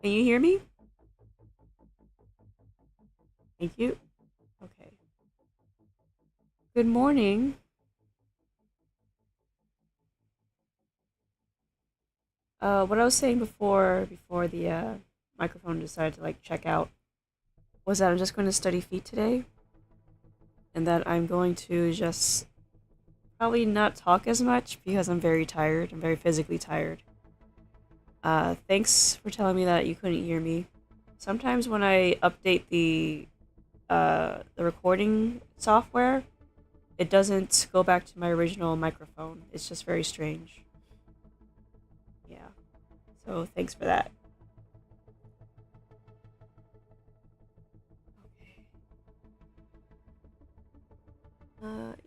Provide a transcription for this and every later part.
Can you hear me? Thank you. Okay. Good morning. What I was saying before the microphone decided to like check out, was that I'm just going to study feet today, and that I'm going to just probably not talk as much because I'm very tired. I'm very physically tired. Thanks for telling me that you couldn't hear me. Sometimes when I update the recording software, it doesn't go back to my original microphone. It's just very strange. Yeah. So thanks for that.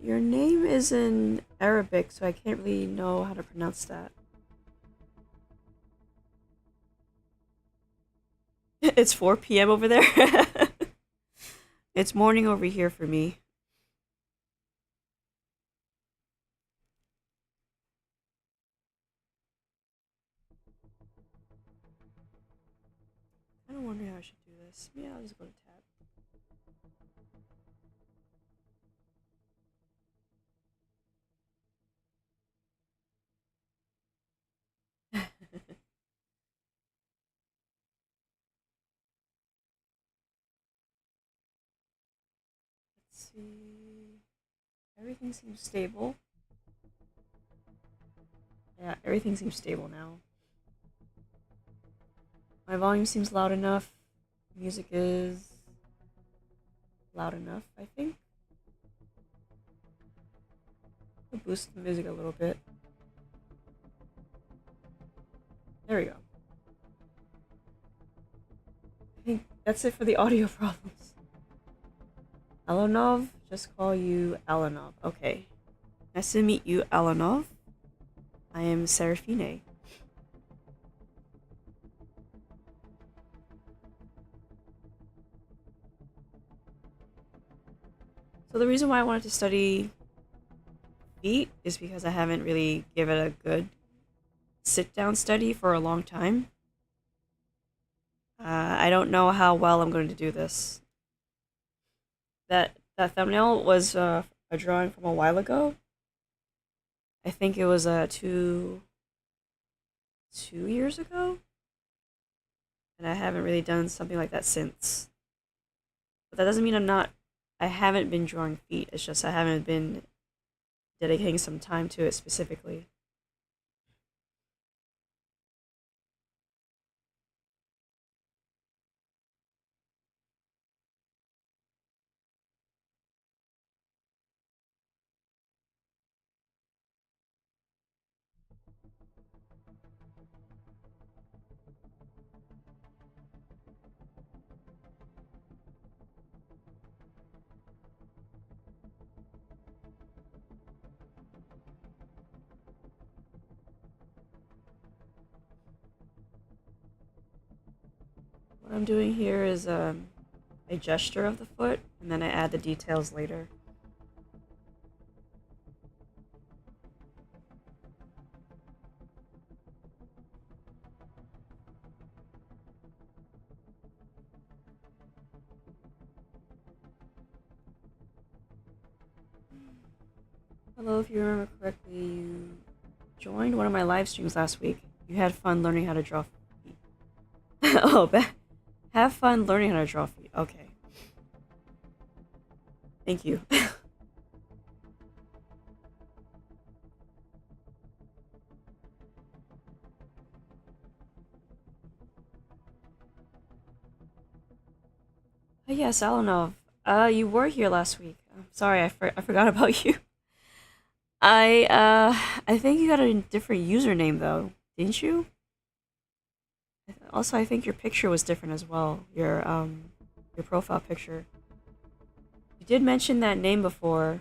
Your name is in Arabic, so I can't really know how to pronounce that. It's 4 p.m. over there. It's morning over here for me. I don't wonder how I should do this. Yeah, I'll just go to tab. Let's see. Everything seems stable. Yeah, everything seems stable now. My volume seems loud enough. Music is loud enough, I think. I'll boost the music a little bit. There we go. I think that's it for the audio problems. Alanov, just call you Alanov. Okay. Nice to meet you, Alanov. I am Seraphinae. So the reason why I wanted to study feet is because I haven't really given it a good sit-down study for a long time. I don't know how well I'm going to do this. That thumbnail was a drawing from a while ago. I think it was 2 years ago, and I haven't really done something like that since. But that doesn't mean I haven't been drawing feet. It's just I haven't been dedicating some time to it specifically. What I'm doing here is a gesture of the foot, and then I add the details later. Hello, if you remember correctly, you joined one of my live streams last week. You had fun learning how to draw feet. Oh, have fun learning how to draw feet. Okay. Thank you. Yes, Alanov. You were here last week. I'm sorry, I forgot about you. I think you got a different username though, didn't you? Also, I think your picture was different as well. Your profile picture. You did mention that name before.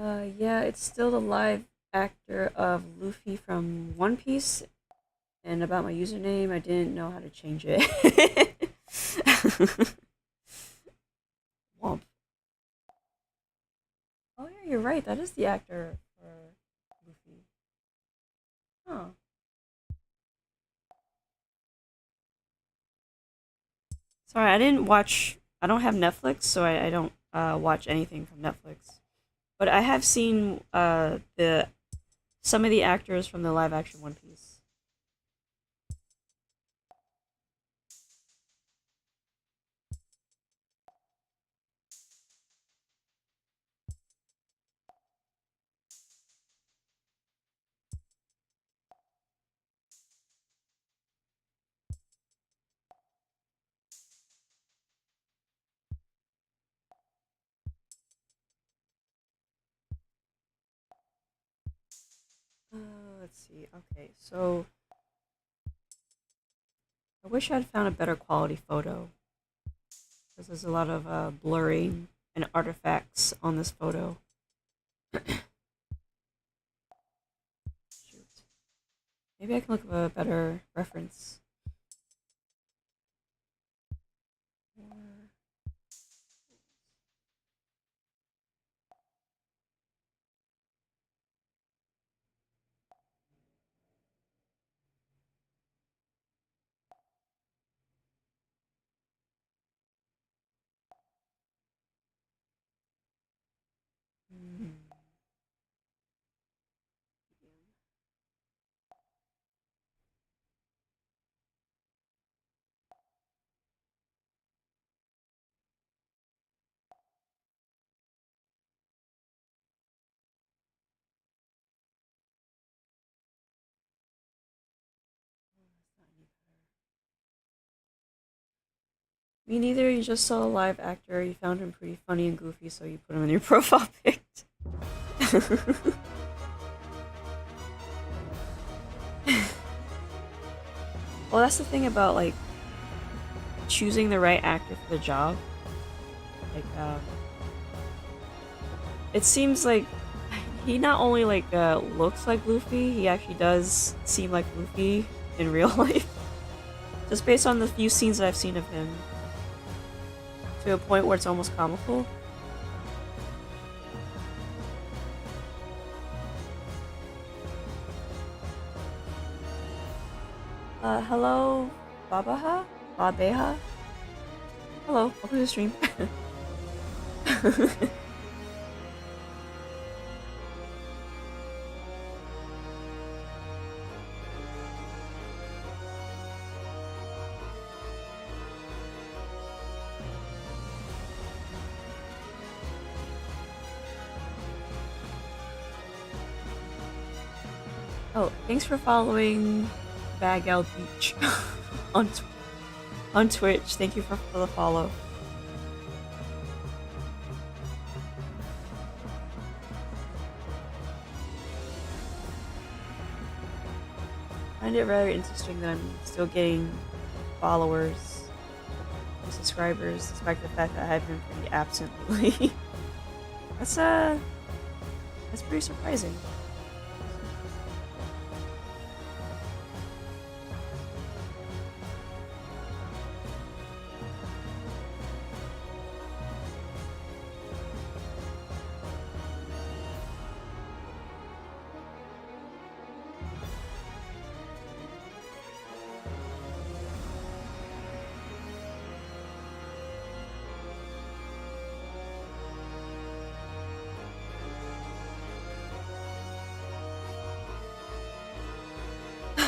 Yeah, it's still the live actor of Luffy from One Piece. And about my username, I didn't know how to change it. Womp. Oh yeah, you're right. That is the actor for Luffy. Huh. Sorry, I didn't watch. I don't have Netflix, so I don't watch anything from Netflix. But I have seen the some of the actors from the live action One Piece. Let's see. Okay, so I wish I'd found a better quality photo because there's a lot of blurring and artifacts on this photo. Shoot. Maybe I can look up a better reference. Hmm. Me neither. You just saw a live actor. You found him pretty funny and goofy, so you put him in your profile pic. Well, that's the thing about like choosing the right actor for the job. Like, it seems like he not only like looks like Luffy, he actually does seem like Luffy in real life. Just based on the few scenes that I've seen of him, to a point where it's almost comical. Hello, Babaha? Babeha? Hello, welcome to the stream. Oh, thanks for following Bagal Beach on on Twitch. Thank you for the follow. I find it very interesting that I'm still getting followers and subscribers, despite the fact that I've been pretty absent lately. that's that's pretty surprising.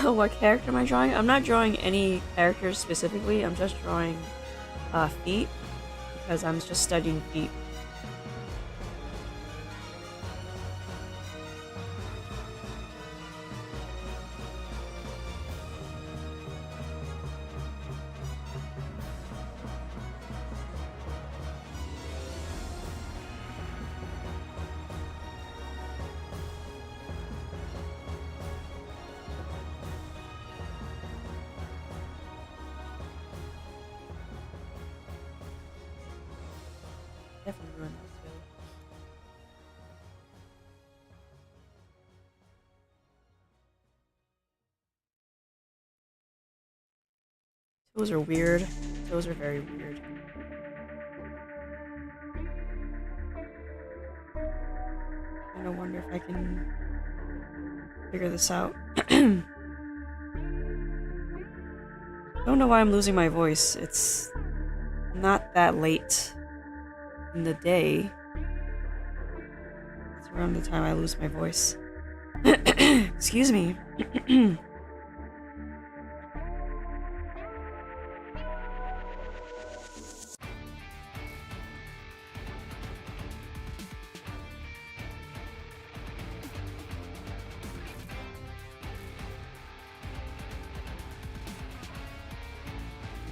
What character am I drawing? I'm not drawing any characters specifically. I'm just drawing feet because I'm just studying feet. Definitely ruin that too. Those are weird. Those are very weird. I wonder if I can figure this out. I don't know why I'm losing my voice. It's not that late in the day. It's around the time I lose my voice. Excuse me.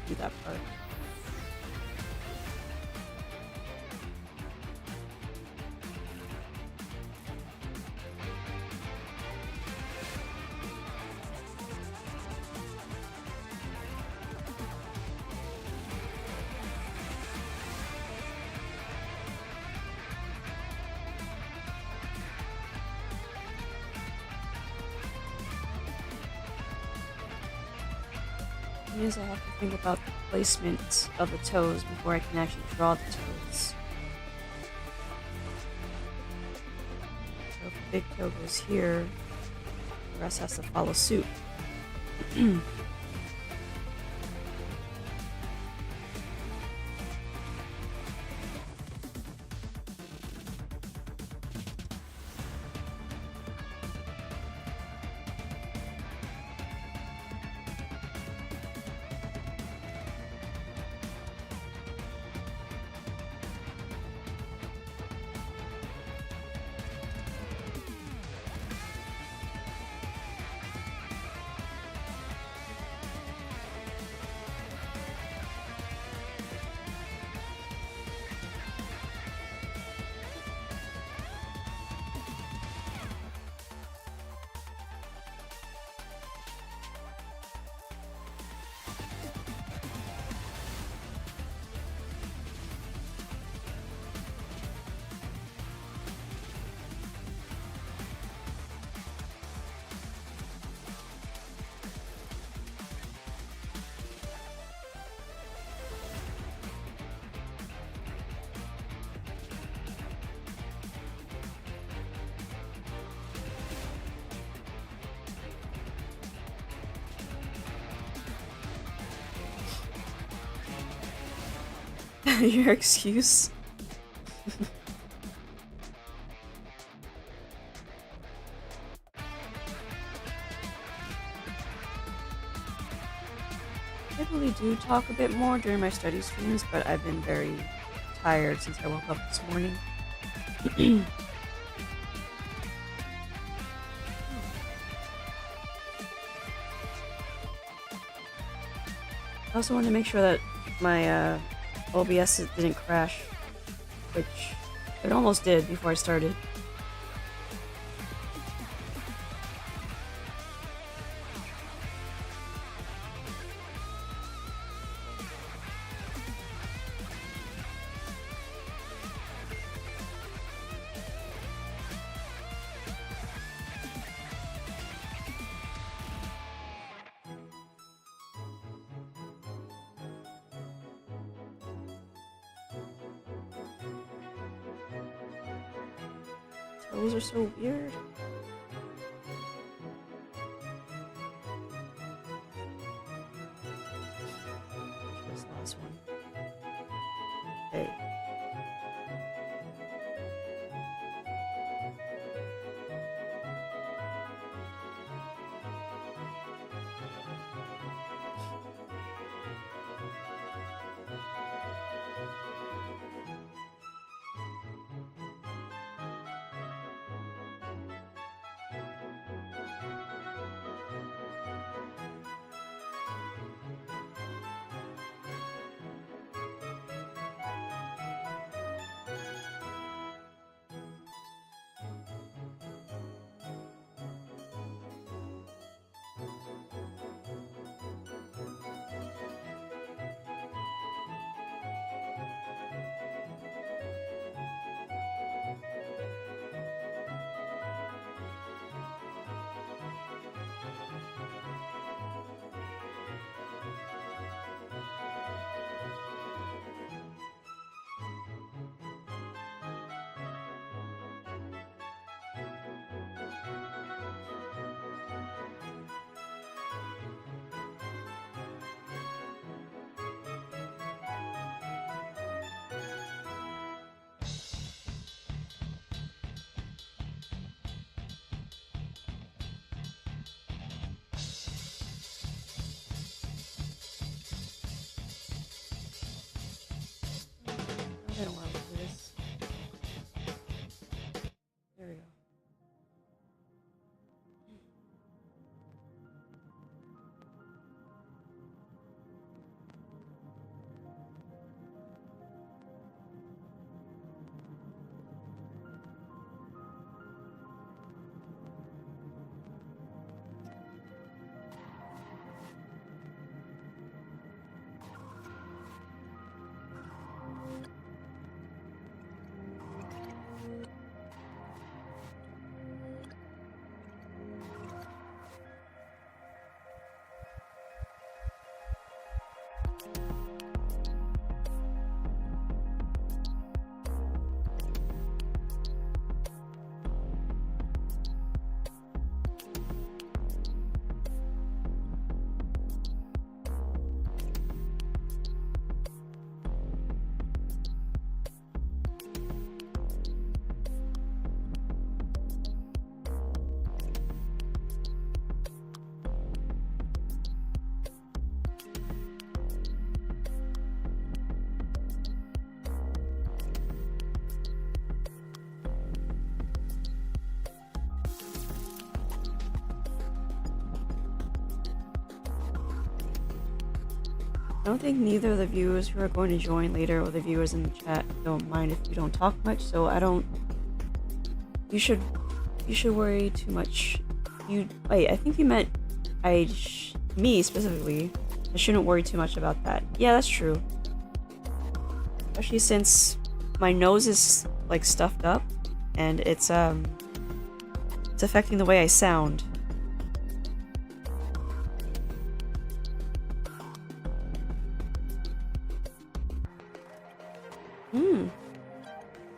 Do that part. Means I have to think about the placement of the toes before I can actually draw the toes. So if the big toe goes here, the rest has to follow suit. Your excuse? I really do talk a bit more during my study streams, but I've been very tired since I woke up this morning. I also wanted to make sure that my OBS didn't crash, which it almost did before I started. Those are so weird. What's the last one? Okay. I don't think neither of the viewers who are going to join later or the viewers in the chat don't mind if you don't talk much, so I don't... You should worry too much. Wait, I think you meant me specifically. I shouldn't worry too much about that. Yeah, that's true. Especially since my nose is like stuffed up and it's affecting the way I sound.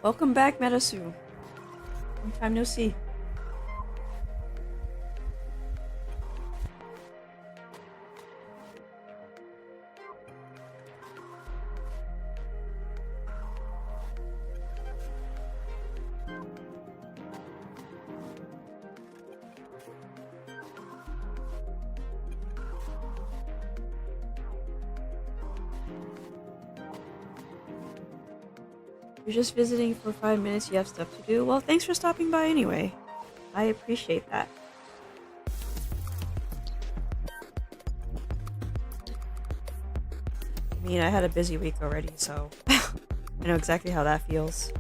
Welcome back, Metasu. Long time no see. You're just visiting for 5 minutes, you have stuff to do? Well, thanks for stopping by anyway. I appreciate that. I mean, I had a busy week already, so I know exactly how that feels.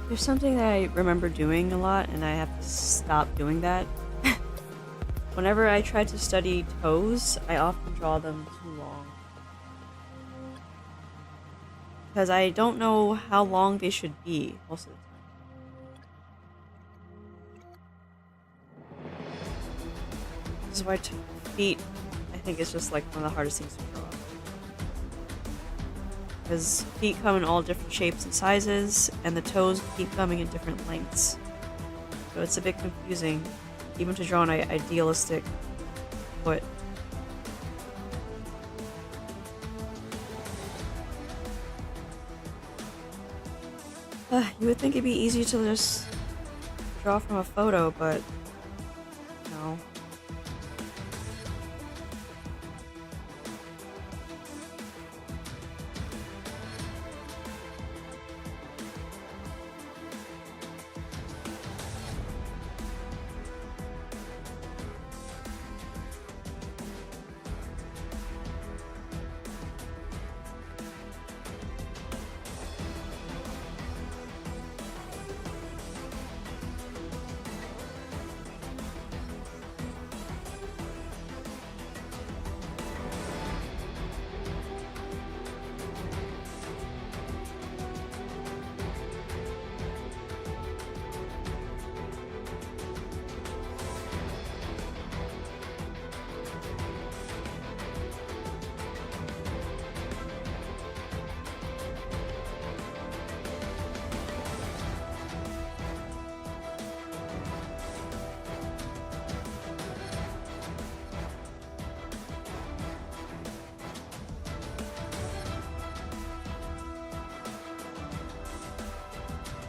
There's something that I remember doing a lot, and I have to stop doing that. Whenever I try to study toes, I often draw them too long. Because I don't know how long they should be, most of the time. This is why feet, I think, is just like one of the hardest things to draw. Because feet come in all different shapes and sizes, and the toes keep coming in different lengths. So it's a bit confusing, even to draw an idealistic foot. You would think it'd be easy to just draw from a photo, but no.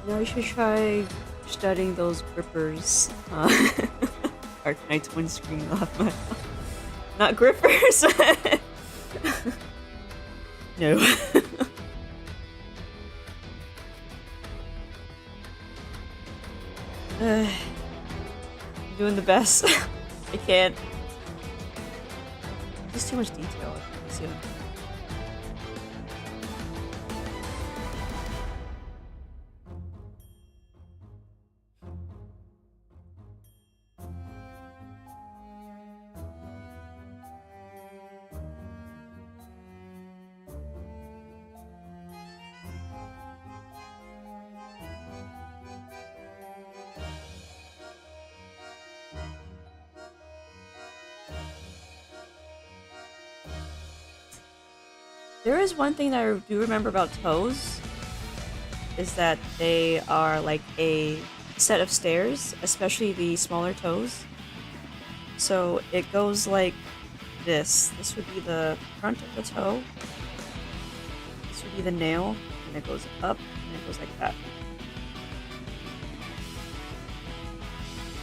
No, you should try studying those grippers. Arcanite twin screen off my... Not grippers! No. I'm doing the best. I can't. There's too much detail. Let's see. There is one thing that I do remember about toes, is that they are like a set of stairs, especially the smaller toes. So it goes like this. This would be the front of the toe. This would be the nail, and it goes up, and it goes like that.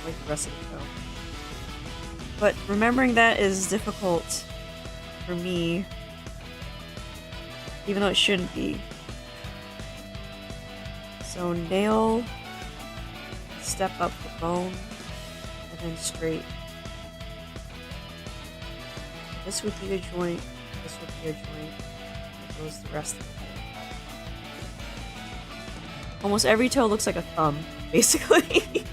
Like the rest of the toe. But remembering that is difficult for me, even though it shouldn't be. So nail, step up the bone, and then straight. This would be a joint, this would be a joint, and it goes the rest of the toe. Almost every toe looks like a thumb, basically.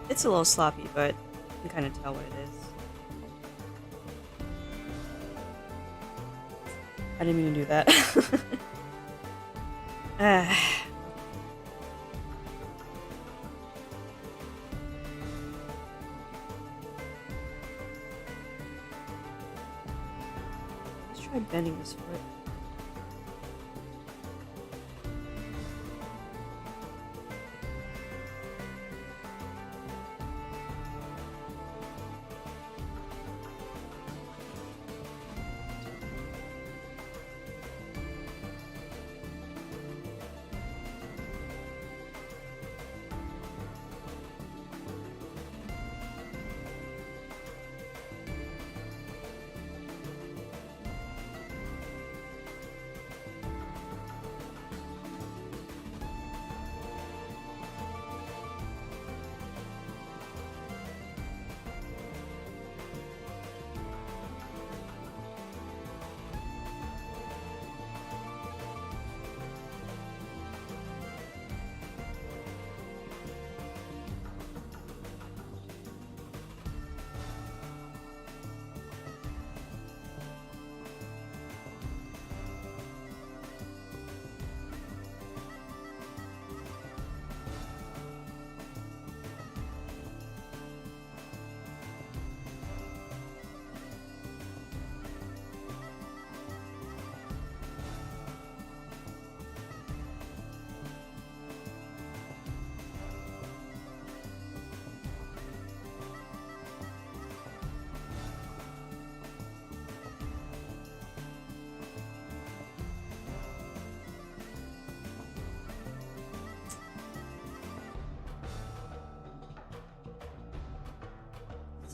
It's a little sloppy, but you can kind of tell what it is. I didn't mean to do that. Let's try bending this foot.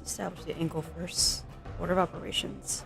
Establish the ankle first. Order of operations.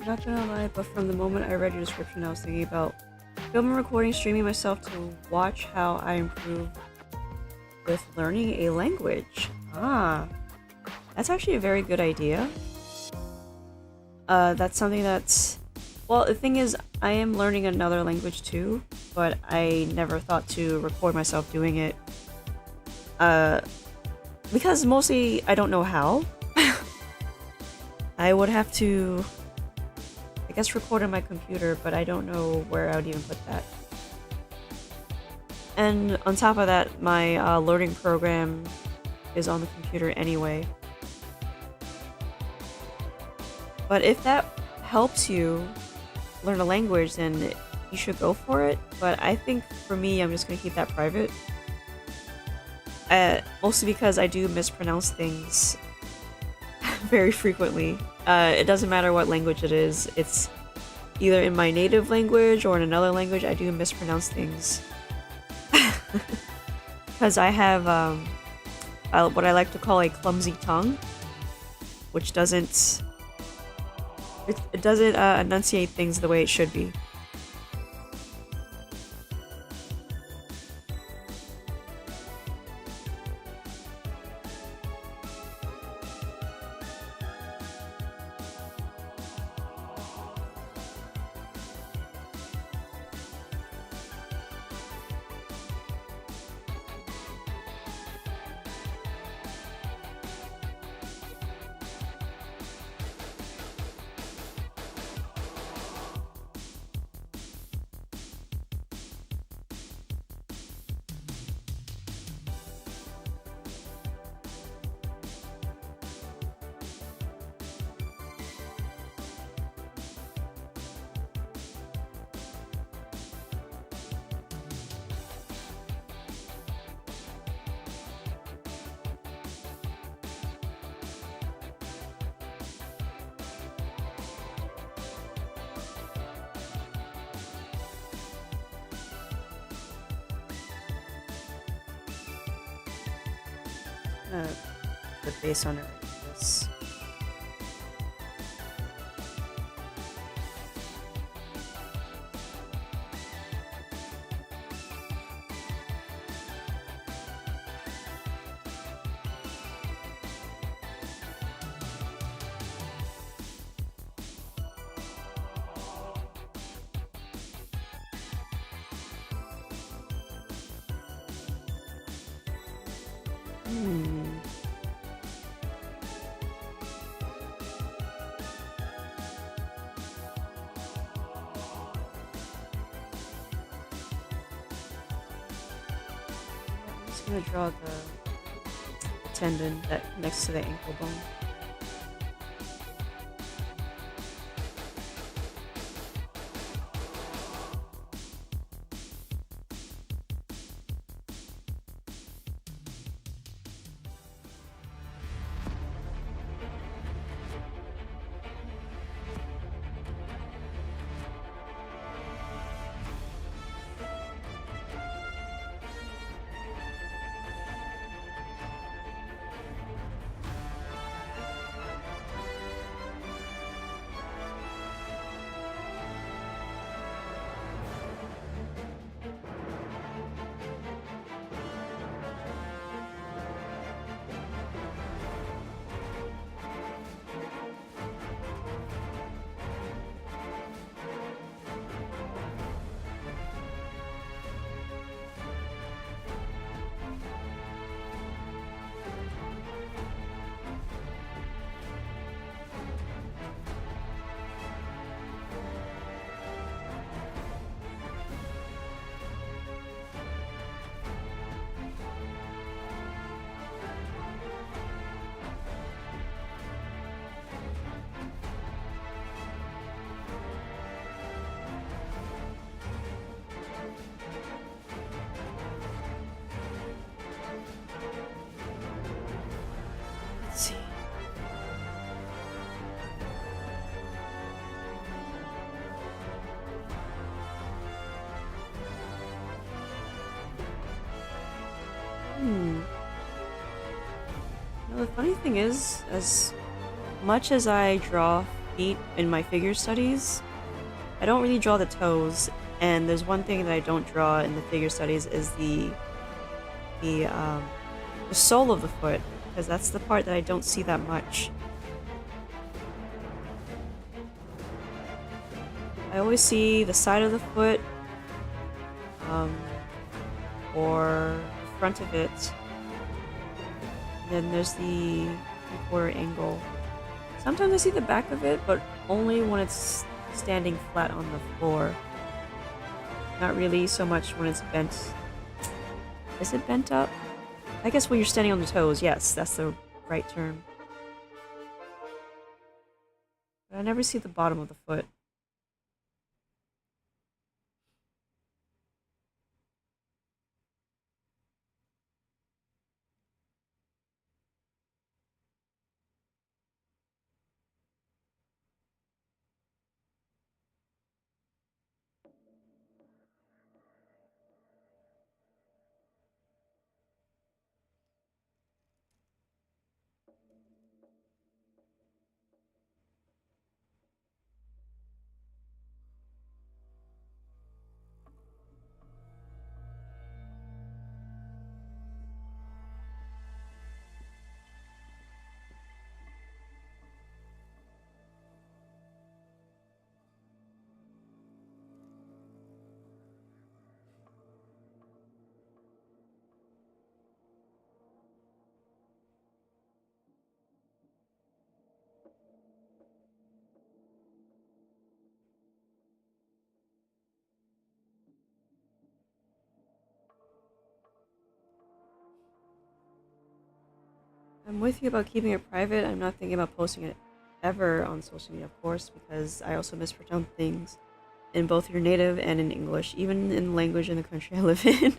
I'm not gonna lie, but from the moment I read your description, I was thinking about filming, recording, streaming myself to watch how I improve with learning a language. Ah, that's actually a very good idea. That's something that's... Well, the thing is, I am learning another language too, but I never thought to record myself doing it. Because mostly I don't know how. I would have to, I guess, record on my computer, but I don't know where I would even put that. And on top of that, my learning program is on the computer anyway. But if that helps you learn a language, then you should go for it. But I think for me, I'm just going to keep that private. Mostly because I do mispronounce things very frequently. It doesn't matter what language it is. It's either in my native language or in another language, I do mispronounce things. Because I have what I like to call a clumsy tongue, which doesn't... It doesn't enunciate things the way it should be. The base on it is... I'm gonna draw the tendon that next to the ankle bone. Let's see. Now, the funny thing is, as much as I draw feet in my figure studies. I don't really draw the toes, and there's one thing that I don't draw in the figure studies is the sole of the foot, because that's the part that I don't see that much. I always see the side of the foot, or the front of it. And then there's the 3/4 angle. Sometimes I see the back of it, but only when it's standing flat on the floor. Not really so much when it's bent. Is it bent up? I guess when you're standing on the toes, yes, that's the right term. But I never see the bottom of the foot. I'm with you about keeping it private. I'm not thinking about posting it ever on social media, of course, because I also mispronounce things in both your native and in English, even in the language in the country I live in.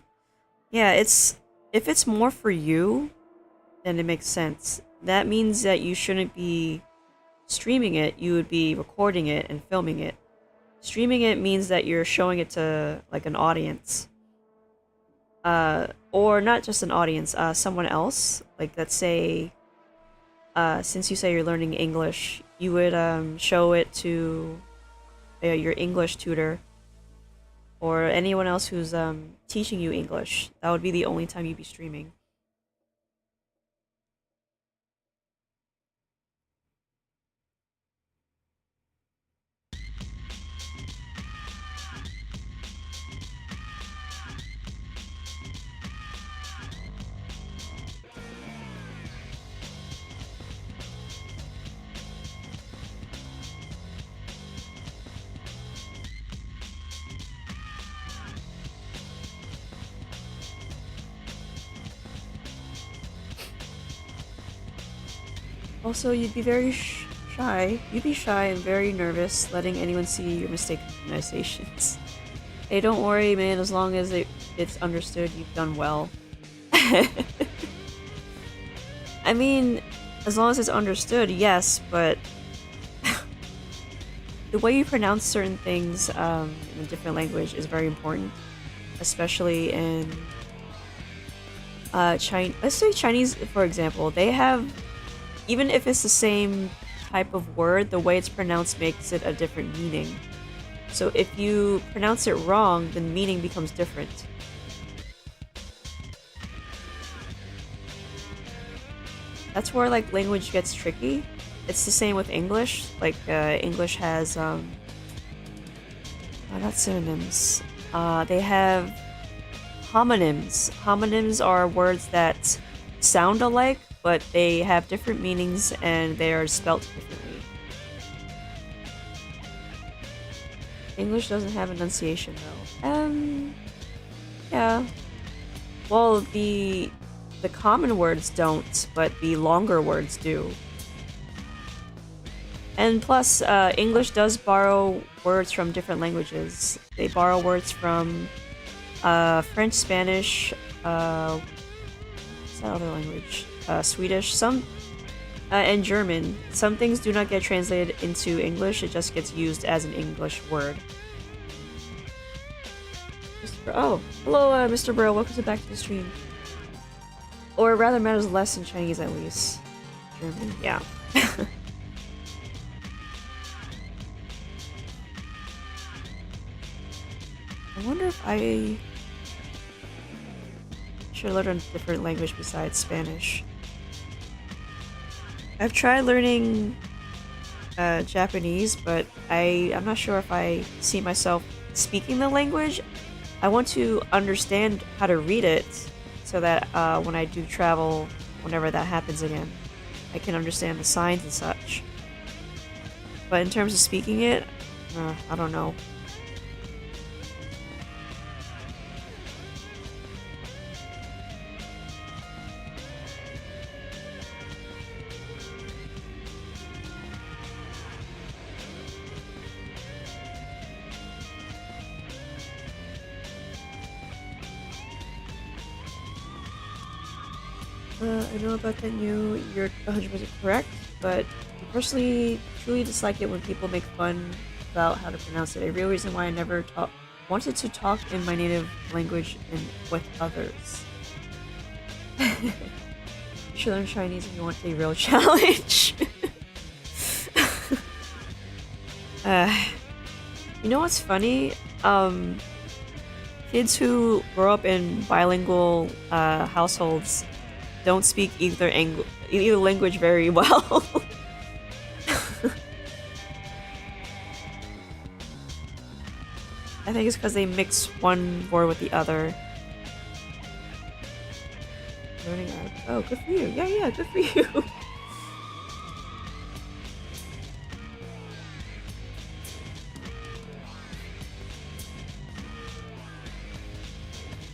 Yeah, if it's more for you, then it makes sense. That means that you shouldn't be streaming it, you would be recording it and filming it. Streaming it means that you're showing it to like an audience. Or not just an audience, someone else. Like, let's say, since you say you're learning English, you would show it to your English tutor or anyone else who's teaching you English. That would be the only time you'd be streaming. Also, you'd be very shy. You'd be shy and very nervous letting anyone see your mistaken pronunciations. Hey, don't worry, man. As long as it's understood, you've done well. I mean, as long as it's understood, yes, but the way you pronounce certain things in a different language is very important, especially in Chinese. Let's say Chinese, for example. They have, even if it's the same type of word, the way it's pronounced makes it a different meaning. So if you pronounce it wrong, the meaning becomes different. That's where like language gets tricky. It's the same with English. Like English has not synonyms. They have homonyms. Homonyms are words that sound alike, but they have different meanings and they are spelt differently. English doesn't have enunciation though. Yeah. Well, the common words don't, but the longer words do. And plus, English does borrow words from different languages. They borrow words from French, Spanish, what's that other language? Swedish, and German. Some things do not get translated into English, it just gets used as an English word. Oh, hello, Mr. Burrow, welcome back to the stream. Or rather matters less in Chinese, at least. German, yeah. I wonder if I should learn a different language besides Spanish. I've tried learning Japanese, but I'm not sure if I see myself speaking the language. I want to understand how to read it so that when I do travel, whenever that happens again, I can understand the signs and such. But in terms of speaking it, I don't know. I know about that new, you're 100% correct, but I personally truly dislike it when people make fun about how to pronounce it. A real reason why I never wanted to talk in my native language and with others. You should learn Chinese if you want a real challenge. You know what's funny? Kids who grow up in bilingual households don't speak either language very well. I think it's because they mix one word with the other. Learning Arabic. Oh, good for you. Yeah, good for you.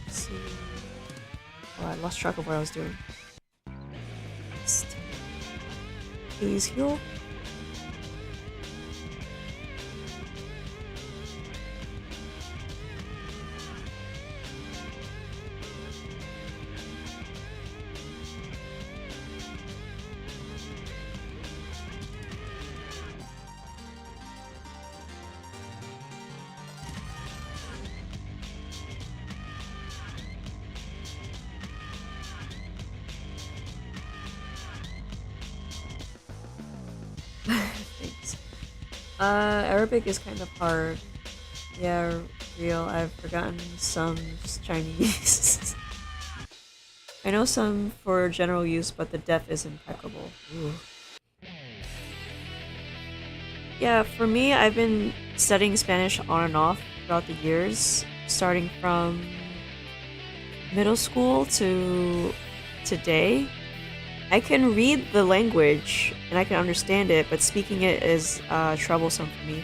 Let's see. Oh, I lost track of what I was doing. Please heal. Thanks. Arabic is kind of hard. Yeah, real. I've forgotten some Chinese. I know some for general use, but the depth is impeccable. Ooh. Yeah, for me, I've been studying Spanish on and off throughout the years, starting from middle school to today. I can read the language and I can understand it, but speaking it is troublesome for me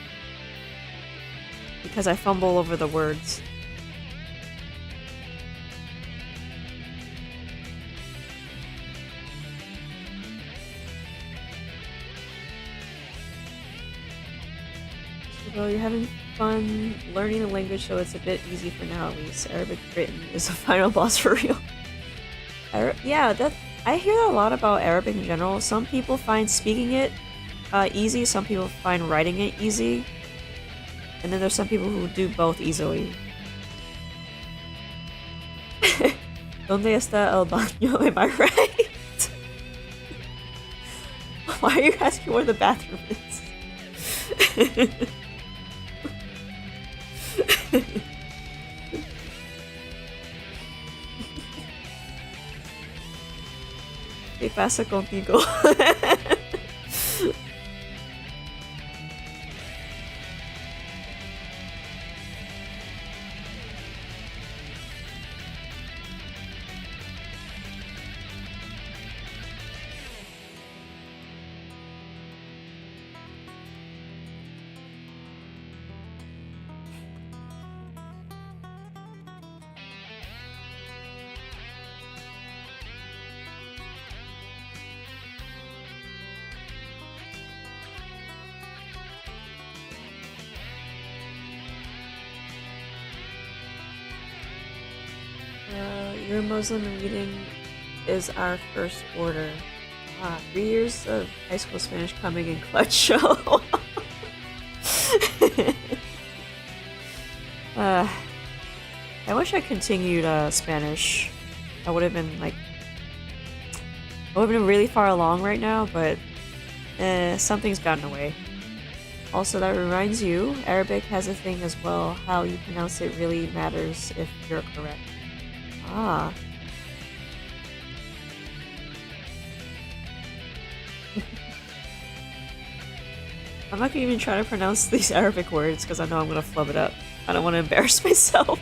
because I fumble over the words. Well, you're having fun learning the language, so it's a bit easy for now at least. Arabic written is a final boss for real. Yeah, I hear a lot about Arabic in general. Some people find speaking it easy, some people find writing it easy, and then there's some people who do both easily. ¿Dónde está el baño? Am I right? Why are you asking where the bathroom is? ¿Qué pasa contigo? You're Muslim and reading is our first order. 3 years of high school Spanish coming in clutch show. I wish I continued Spanish. I would have been really far along right now, but something's gotten away. Also, that reminds you, Arabic has a thing as well. How you pronounce it really matters if you're correct. Ah. I'm not gonna even try to pronounce these Arabic words because I know I'm gonna flub it up. I don't want to embarrass myself.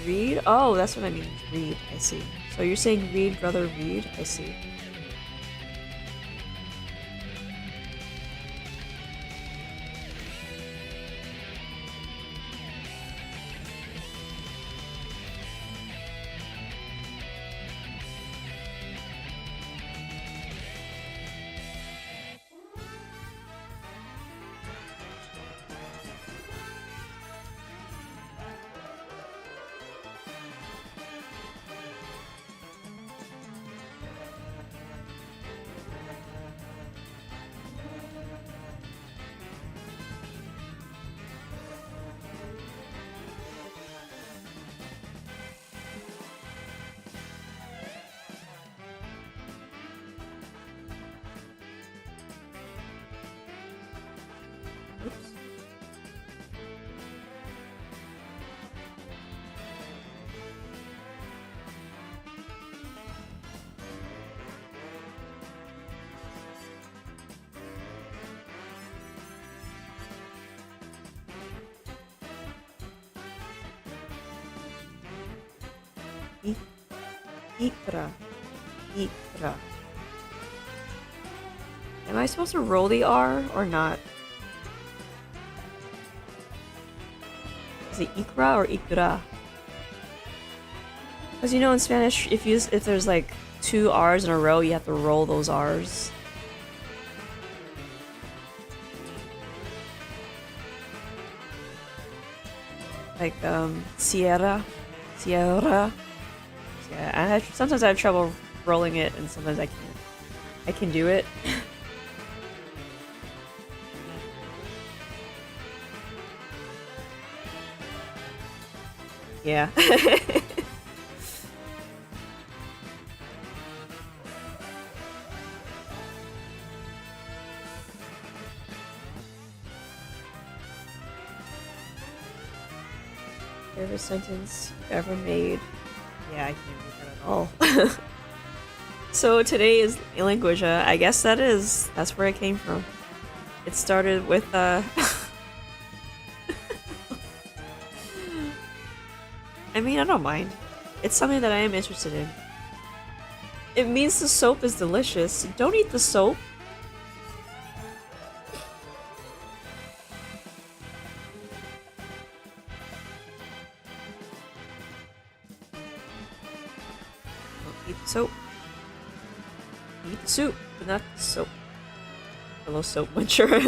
Read? Oh, that's what I mean. Read. I see. So you're saying read, brother, read? I see. Oops. Ikra. Ikra. Am I supposed to roll the R or not? Is it ikra or ikra? Because you know in Spanish, if there's like two R's in a row, you have to roll those R's. Like Sierra. Yeah, sometimes I have trouble rolling it, and sometimes I can't. I can do it. Yeah. Favorite sentence you've ever made? Yeah, I can't read that at all. So today is language. I guess that's where it came from. It started with I mean, I don't mind. It's something that I am interested in. It means the soap is delicious. Don't eat the soap. Don't eat the soap. Eat the soup, but not the soap. Hello, soap muncher.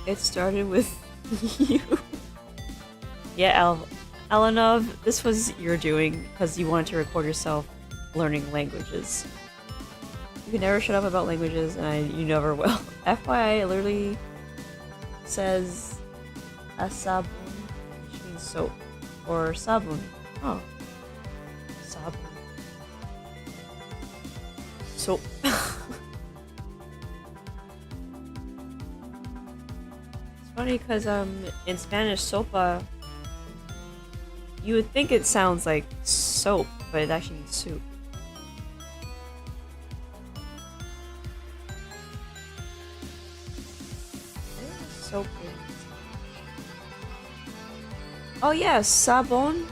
It started with you. Yeah, Alanov, this was your doing because you wanted to record yourself learning languages. You can never shut up about languages, and you never will. FYI, it literally says asabun, which means soap, or sabun. Oh, sabun. Soap. It's funny because in Spanish, sopa, you would think it sounds like soap, but it actually means soup. Soap. Oh yeah, sabon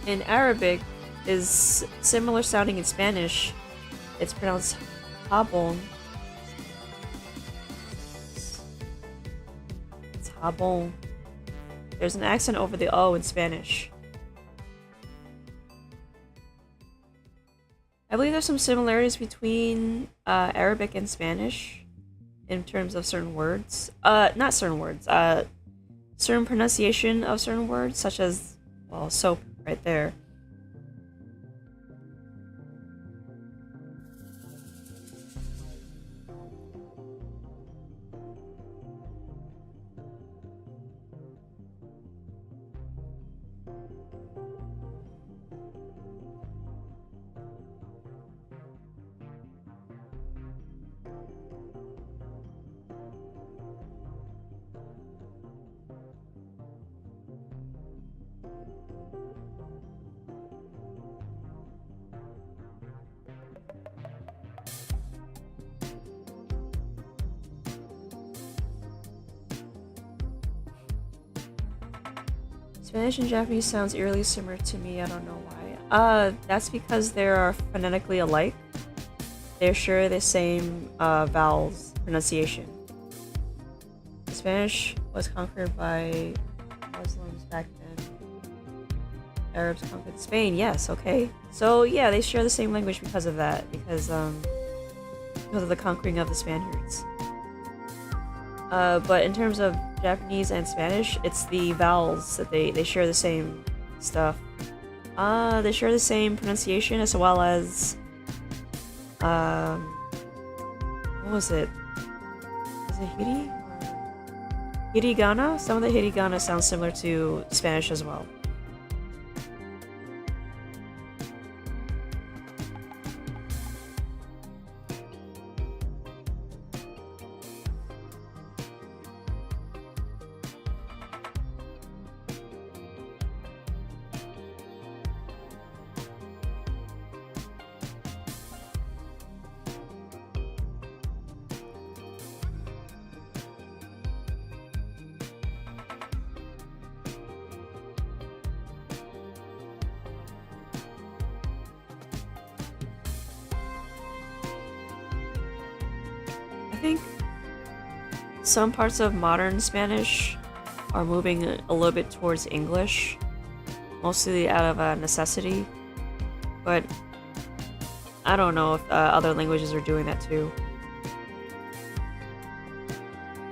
in Arabic is similar sounding in Spanish. It's pronounced jabon. It's jabon. There's an accent over the O in Spanish. I believe there's some similarities between Arabic and Spanish in terms of certain words. Not certain words. Certain pronunciation of certain words, such as, well, soap right there. Spanish and Japanese sounds eerily similar to me, I don't know why. That's because they are phonetically alike. They share the same vowels pronunciation. Spanish was conquered by Muslims back then. Arabs conquered Spain, yes, okay. So yeah, they share the same language because of that, because of the conquering of the Spaniards. But in terms of Japanese and Spanish, it's the vowels that they share the same stuff. They share the same pronunciation as well as what was it? Is it hiri? Hiragana? Some of the hiragana sounds similar to Spanish as well. I think some parts of modern Spanish are moving a little bit towards English, mostly out of necessity, but I don't know if other languages are doing that too.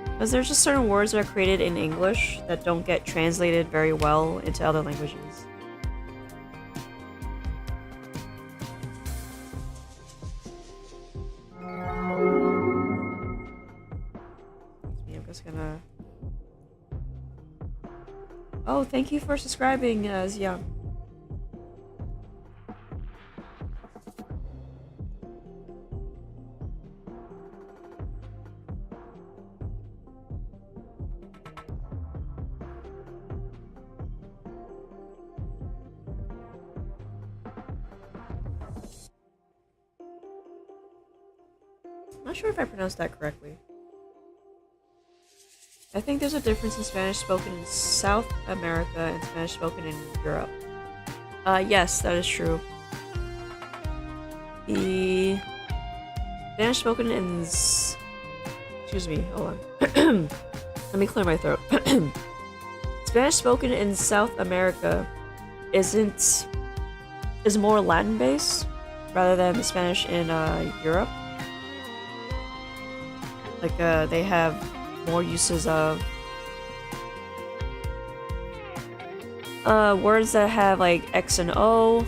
Because there's just certain words that are created in English that don't get translated very well into other languages. I'm just gonna... Oh, thank you for subscribing, Xiang. I'm not sure if I pronounced that correctly. I think there's a difference in Spanish spoken in South America and Spanish spoken in Europe. Yes, that is true. The Spanish spoken in... Excuse me, hold on. Let me clear my throat. Spanish spoken in South America is more Latin-based rather than the Spanish in Europe. Like, they have more uses of words that have like X and O.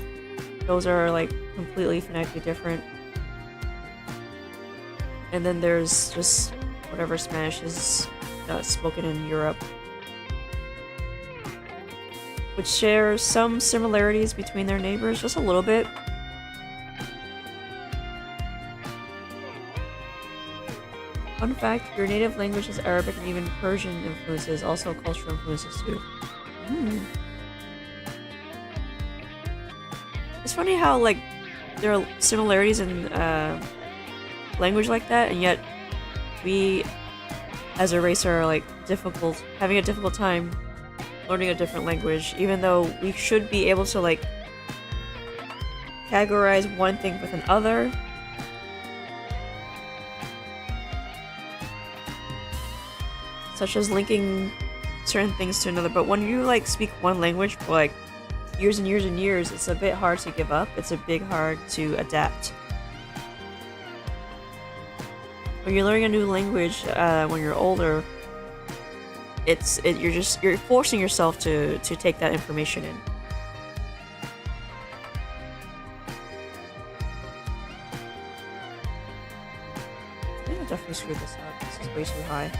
Those are like completely phonetically different. And then there's just whatever Spanish is spoken in Europe, which shares some similarities between their neighbors, just a little bit. Fun fact, your native language has Arabic and even Persian influences, also cultural influences too. It's funny how like there are similarities in language like that, and yet we as a race are like having a difficult time learning a different language, even though we should be able to like categorize one thing with another. Such as linking certain things to another, but when you like speak one language for like years and years and years, it's a bit hard to give up. It's a bit hard to adapt. When you're learning a new language when you're older, you're forcing yourself to take that information in. I think I definitely screwed this up. This is way too high.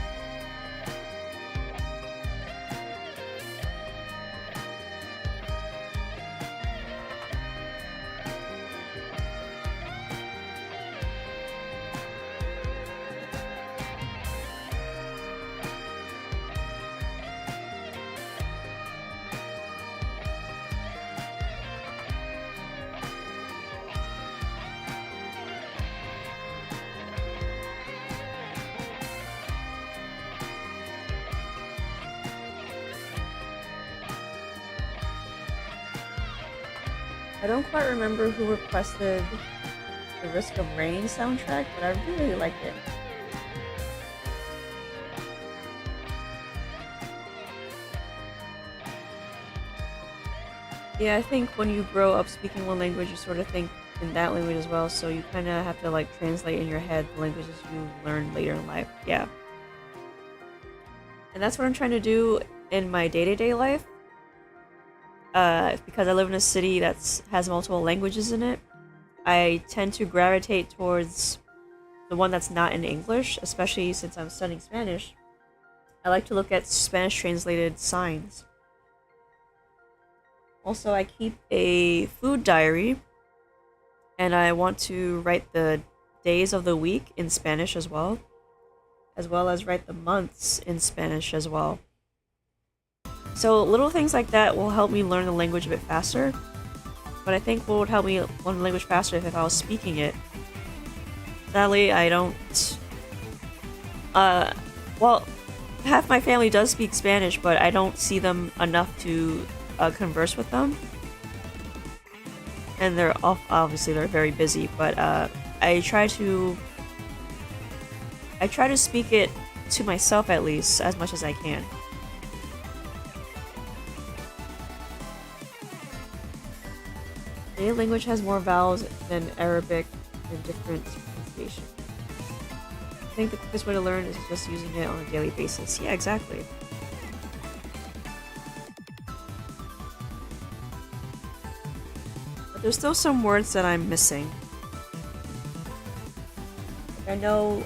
I don't quite remember who requested the Risk of Rain soundtrack, but I really like it. Yeah, I think when you grow up speaking one language, you sort of think in that language as well, so you kind of have to like translate in your head the languages you learn later in life. Yeah. And that's what I'm trying to do in my day-to-day life. Because I live in a city that has multiple languages in it, I tend to gravitate towards the one that's not in English, especially since I'm studying Spanish. I like to look at Spanish translated signs. Also, I keep a food diary, and I want to write the days of the week in Spanish as well as write the months in Spanish as well. So little things like that will help me learn the language a bit faster. But I think what would help me learn the language faster if I was speaking it. Sadly, I don't... well, half my family does speak Spanish, but I don't see them enough to converse with them. And they're obviously they're very busy, but I try to speak it to myself at least as much as I can. Any language has more vowels than Arabic and different pronunciation. I think the quickest way to learn is just using it on a daily basis. Yeah, exactly. But there's still some words that I'm missing. I know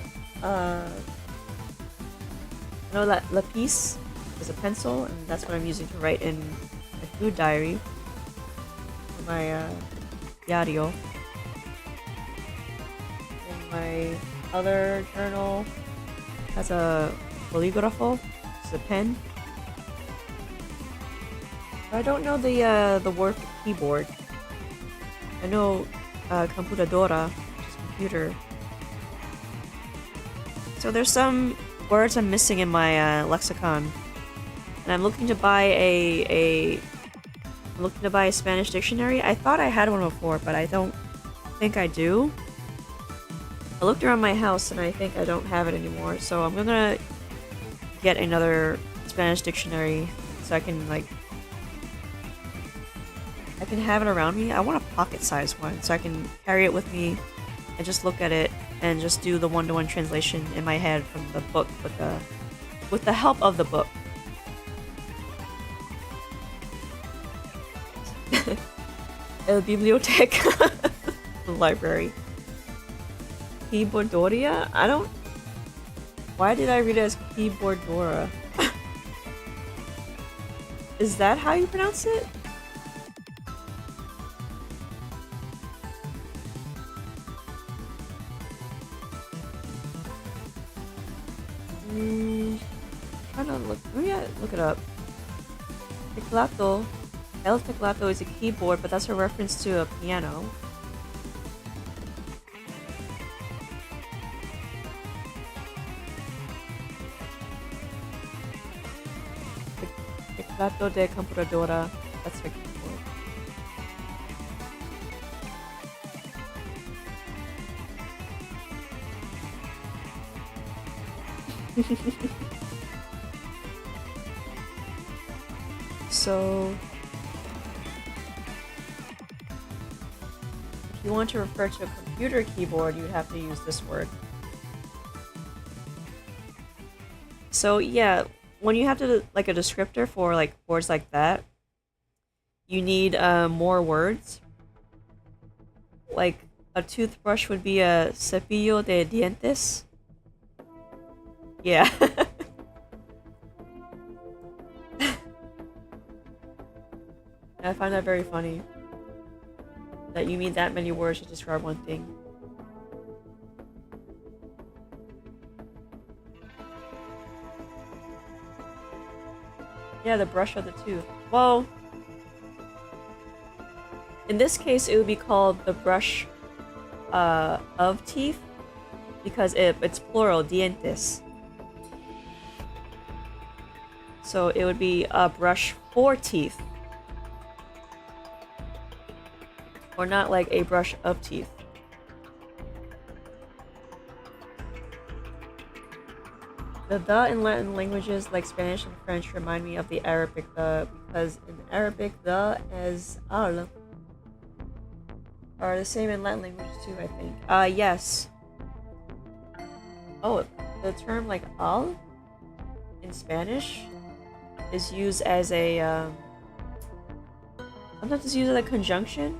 that lapis is a pencil, and that's what I'm using to write in my food diary. My diario. And my other journal has a bolígrafo, it's a pen. But I don't know the word for keyboard. I know computadora, which is computer. So there's some words I'm missing in my lexicon, and I'm looking to buy I'm looking to buy a Spanish dictionary. I thought I had one before, but I don't think I do. I looked around my house and I think I don't have it anymore, so I'm gonna get another Spanish dictionary so I can have it around me. I want a pocket-sized one so I can carry it with me and just look at it and just do the one-to-one translation in my head from the book with the with the help of the book. El biblioteca. The library. Keyboardoria? I don't... Why did I read it as keyboardora? Is that how you pronounce it? Trying to look... Oh yeah, look it up. Teclado. El teclado is a keyboard, but that's a reference to a piano. Teclado de computadora. That's a keyboard. So, if you want to refer to a computer keyboard, you'd have to use this word. So yeah, when you have to like a descriptor for like words like that, you need more words. Like a toothbrush would be a cepillo de dientes. Yeah. I find that very funny. That you need that many words to describe one thing. Yeah, the brush of the tooth. Well, in this case, it would be called the brush of teeth because it's plural, dientes. So it would be a brush for teeth. Or not like a brush of teeth. The in Latin languages like Spanish and French remind me of the Arabic the because in Arabic the as al are the same in Latin language too, I think. Yes. Oh, the term like al in Spanish is used as a sometimes it's used as a conjunction.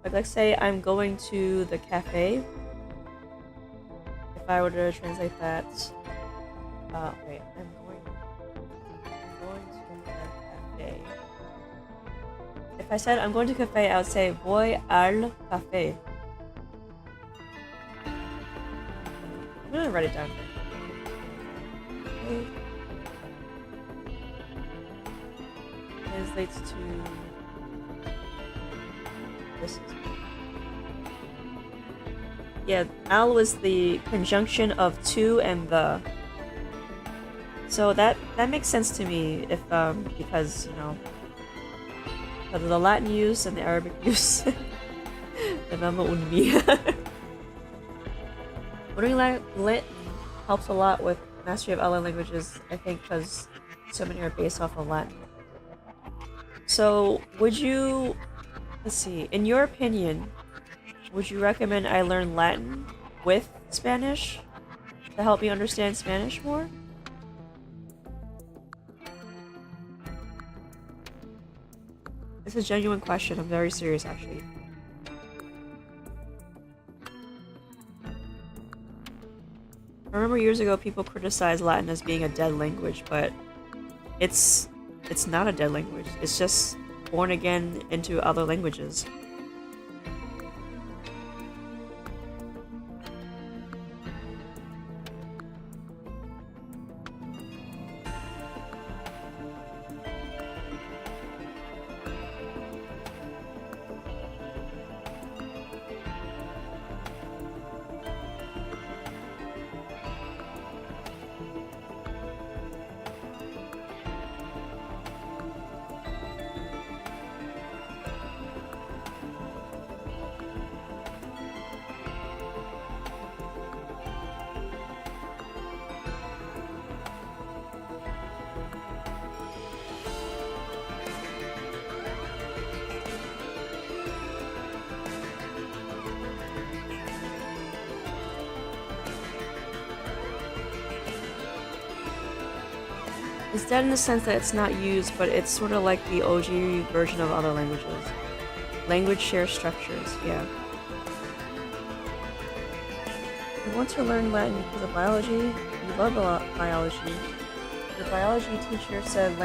Like, let's say I'm going to the cafe. If I were to translate that, wait, I'm going to the cafe. If I said I'm going to cafe, I would say voy al café. I'm gonna write it down here. Okay. Translates to. This is yeah, al was the conjunction of to and the. So that makes sense to me if because you know the Latin use and the Arabic use. Learning Latin helps a lot with mastery of other languages, I think, because so many are based off of Latin. So would you? Let's see. In your opinion, would you recommend I learn Latin with Spanish to help me understand Spanish more? It's a genuine question. I'm very serious, actually. I remember years ago people criticized Latin as being a dead language, but it's not a dead language. It's just born again into other languages. It's dead in the sense that it's not used, but it's sort of like the OG version of other languages. Language share structures, yeah. You want to learn Latin because of biology? You love biology. Your biology teacher said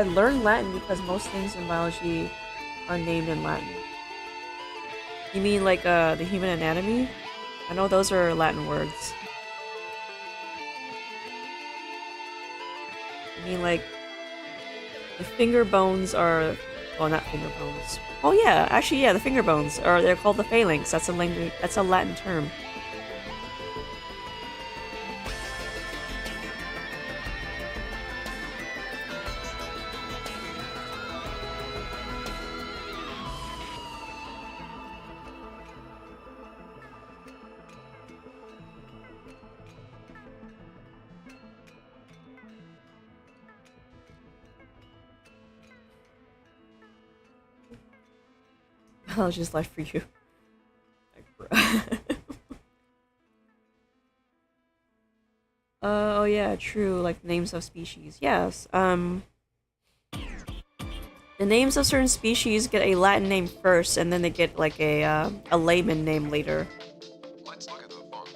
learn Latin because most things in biology are named in Latin. You mean like the human anatomy? I know those are Latin words. I mean like the finger bones are, well, not finger bones. Oh yeah, actually yeah, the finger bones they're called the phalanx. That's a language. That's a Latin term. Biology's life for you. Like, bruh. Oh yeah, true. Like names of species. Yes. The names of certain species get a Latin name first, and then they get like a layman name later.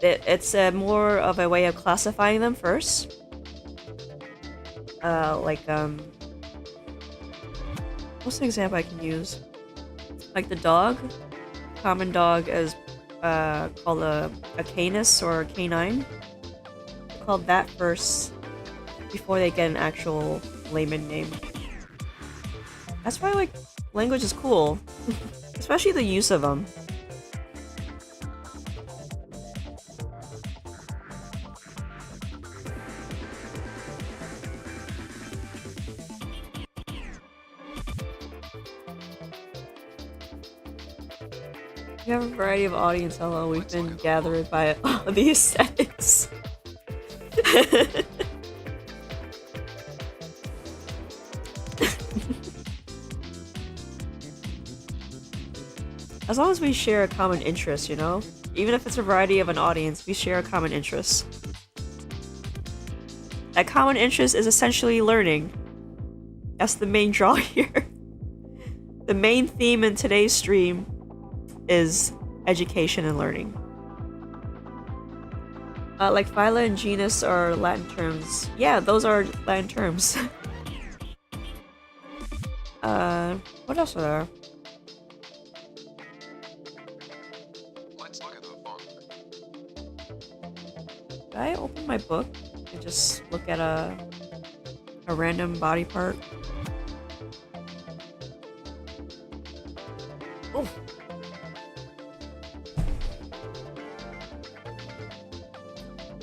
It's more of a way of classifying them first. What's an example I can use? Like the dog, common dog is called a canis or a canine. They're called that first before they get an actual layman name. That's why like language is cool, especially the use of them. We have a variety of audience, hello. We've been gathered by all the aesthetics. As long as we share a common interest, you know? Even if it's a variety of an audience, we share a common interest. That common interest is essentially learning. That's the main draw here. The main theme in today's stream is education and learning. Like phyla and genus are Latin terms. Yeah, those are Latin terms. What else are there? Let's look at the book. Did I open my book and just look at a random body part? Oh.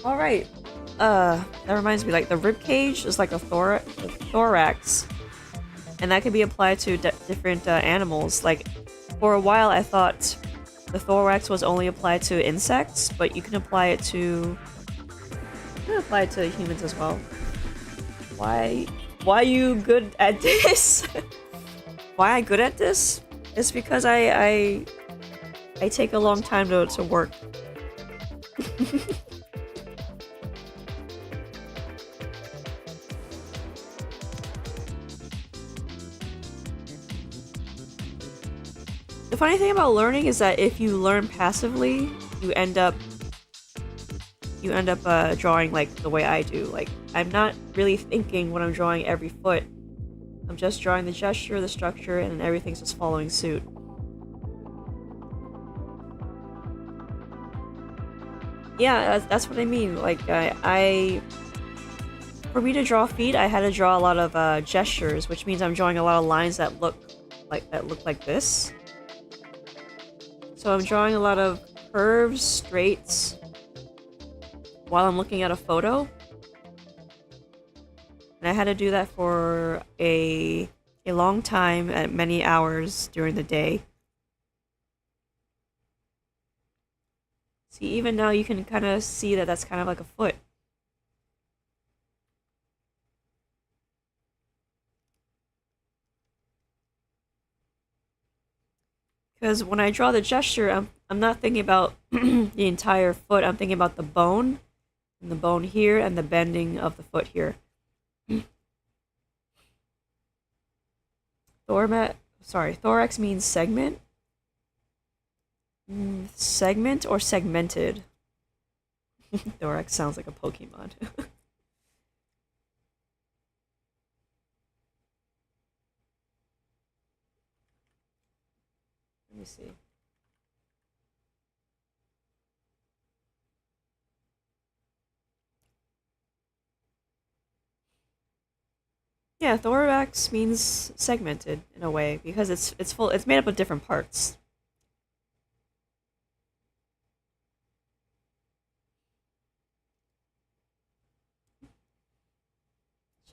Alright. That reminds me, like, the rib cage is like a thorax. And that can be applied to different animals. Like, for a while I thought the thorax was only applied to insects, but you can apply it to... humans as well. Why are you good at this? Why am I good at this? It's because I take a long time to work. The funny thing about learning is that if you learn passively, you end up drawing like the way I do. Like, I'm not really thinking when I'm drawing every foot. I'm just drawing the gesture, the structure, and everything's just following suit. Yeah, that's what I mean. Like, for me to draw feet, I had to draw a lot of gestures, which means I'm drawing a lot of lines that look like this. So I'm drawing a lot of curves, straights, while I'm looking at a photo. And I had to do that for a long time at many hours during the day. See, even now you can kind of see that that's kind of like a foot. Because when I draw the gesture, I'm not thinking about the entire foot. I'm thinking about the bone, and the bone here, and the bending of the foot here. Thorax means segment. Segment or segmented? Thorax sounds like a Pokemon. Let me see. Yeah, thorax means segmented in a way because it's made up of different parts.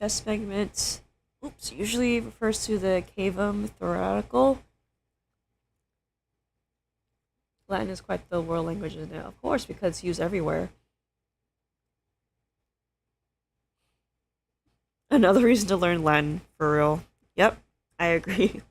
Chest segment, oops, usually refers to the cavum thoracical. Latin is quite the world language, isn't it? Of course, because it's used everywhere. Another reason to learn Latin, for real. Yep, I agree.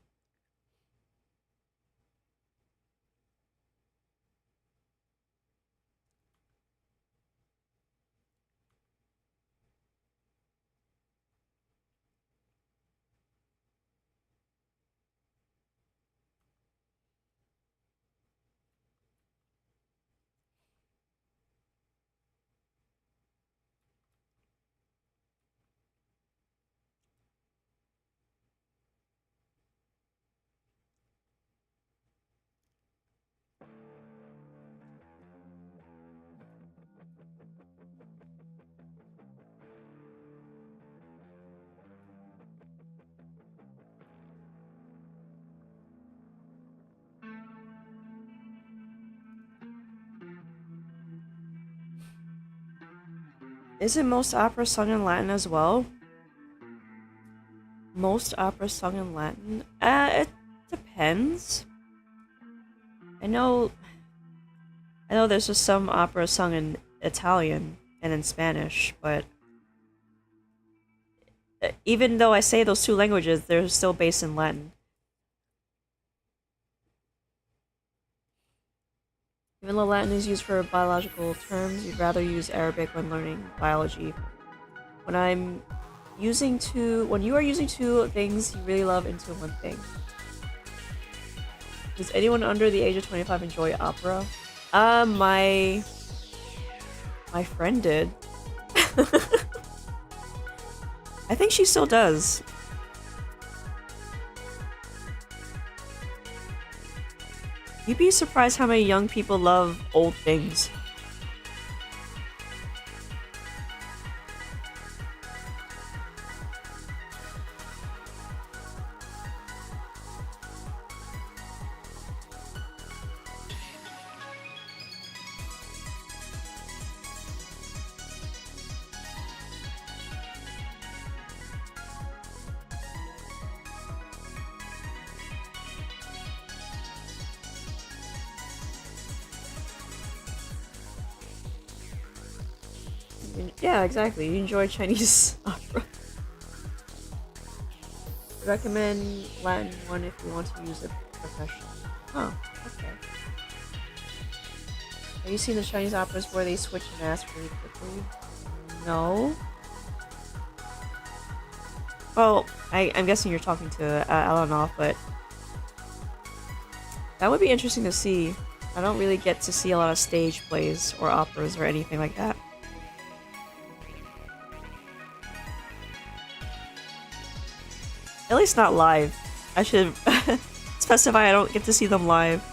Isn't most opera sung in Latin as well? Most opera sung in Latin? It depends. I know there's just some opera sung in Italian and in Spanish, but even though I say those two languages, they're still based in Latin. Even though Latin is used for biological terms, you'd rather use Arabic when learning biology. When you are using two things you really love into one thing. Does anyone under the age of 25 enjoy opera? My friend did. I think she still does. You'd be surprised how many young people love old things. Yeah, exactly. You enjoy Chinese opera. Recommend Latin one if you want to use it professionally. Oh, okay. Have you seen the Chinese operas where they switch masks really quickly? No. Well, I'm guessing you're talking to Alanov, but that would be interesting to see. I don't really get to see a lot of stage plays or operas or anything like that. At least not live. I should specify I don't get to see them live.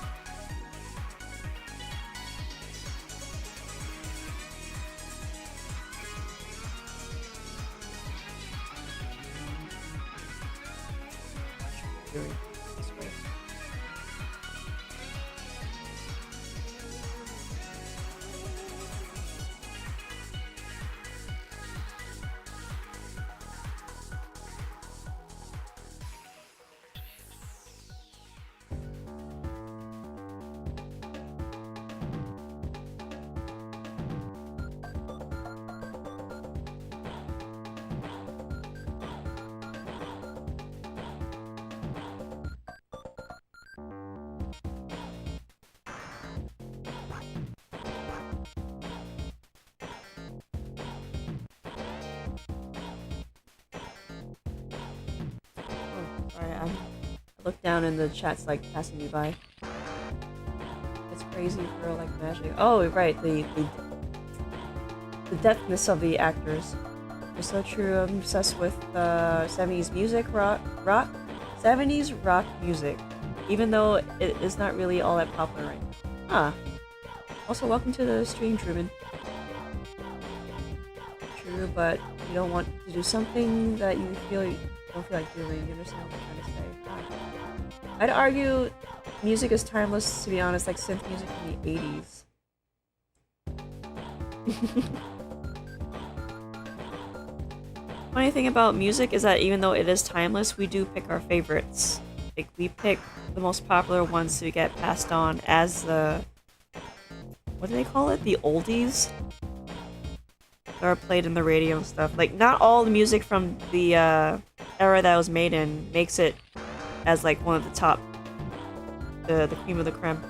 Sorry, look down and the chat's like passing me by. It's crazy for like magic. Oh, right, the depthness of the actors. It's so true. I'm obsessed with 70s music, rock, 70s rock music, even though it is not really all that popular right now. Huh. Also, welcome to the stream, Truman. True, but you don't want to do something that you don't feel like doing. You understand what I'm trying to say? I'd argue music is timeless, to be honest, like synth music from the 80s. Funny thing about music is that even though it is timeless, we do pick our favorites. Like, we pick the most popular ones to get passed on as the... what do they call it? The oldies? That are played in the radio and stuff. Like, not all the music from the era that it was made in makes it as, like, one of the top... the cream of the creme.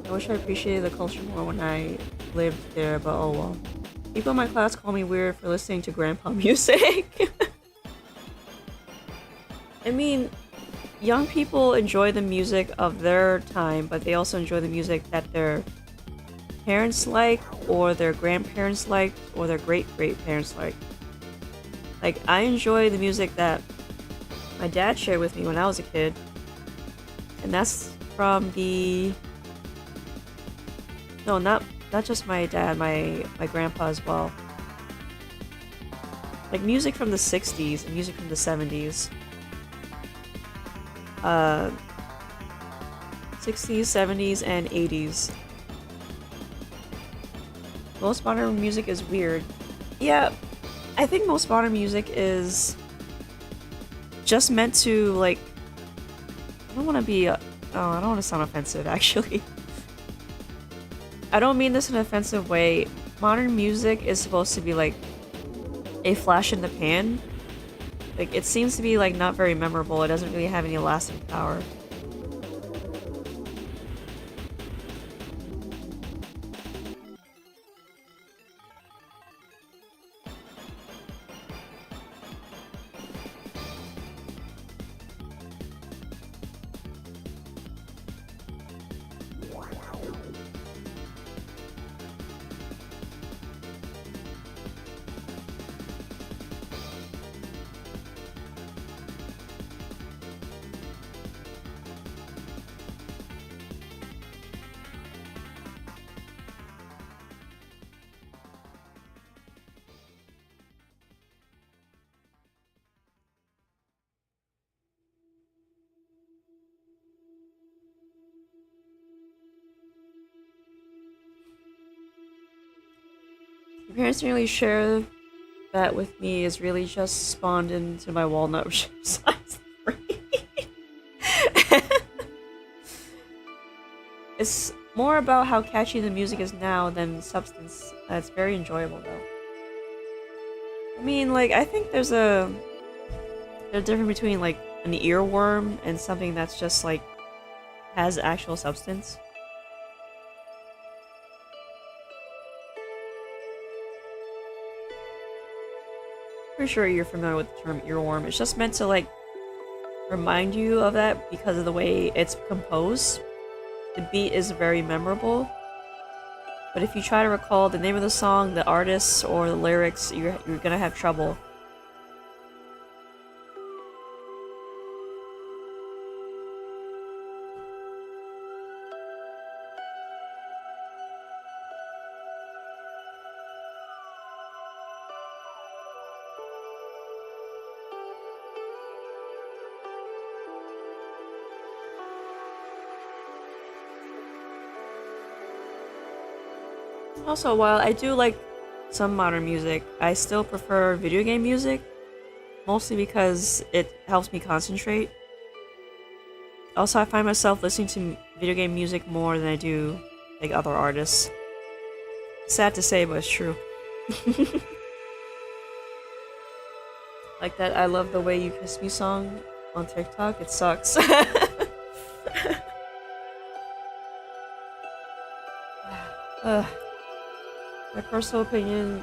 I wish I appreciated the culture more when I lived there, but oh well. People in my class call me weird for listening to grandpa music. I mean, young people enjoy the music of their time, but they also enjoy the music that their parents like, or their grandparents liked, or their great-great-parents liked. Like, I enjoy the music that my dad shared with me when I was a kid. And that's from the... no, not just my dad, my grandpa as well. Like, music from the 60s and music from the 70s. 60s, 70s, and 80s. Most modern music is weird. Yeah, I think most modern music is just meant to, like... I don't want to be... oh, I don't want to sound offensive, actually. I don't mean this in an offensive way. Modern music is supposed to be, like, a flash in the pan. Like, it seems to be, like, not very memorable. It doesn't really have any lasting power. My parents didn't really share that with me. Is really just spawned into my walnut size 3. It's more about how catchy the music is now than substance. It's very enjoyable though. I mean, like, I think there's a difference between like an earworm and something that's just like has actual substance. Pretty sure you're familiar with the term earworm. It's just meant to like remind you of that because of the way it's composed. The beat is very memorable, but if you try to recall the name of the song, the artist, or the lyrics, you're gonna have trouble. Also, while I do like some modern music, I still prefer video game music, mostly because it helps me concentrate. Also, I find myself listening to video game music more than I do like other artists. Sad to say, but it's true. Like that I Love the Way You Kiss Me song on TikTok, it sucks. uh, my personal opinion,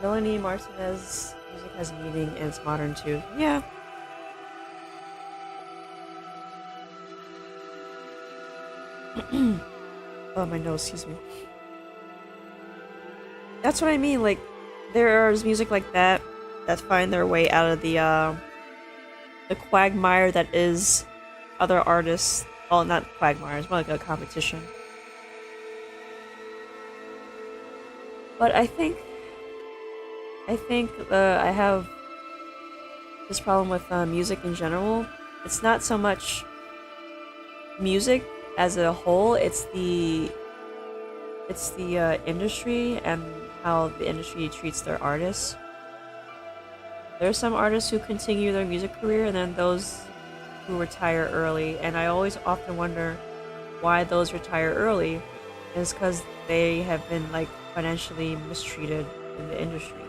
Melanie Martinez music has meaning and it's modern too. Yeah. Oh, my nose, excuse me. That's what I mean, like, there's music like that that find their way out of the quagmire that is other artists. Well, not quagmire, it's more like a competition. But I think I have this problem with music in general. It's not so much music as a whole, it's the industry and how the industry treats their artists. There are some artists who continue their music career and then those who retire early, and I always often wonder why those retire early. And it's because they have been like financially mistreated in the industry.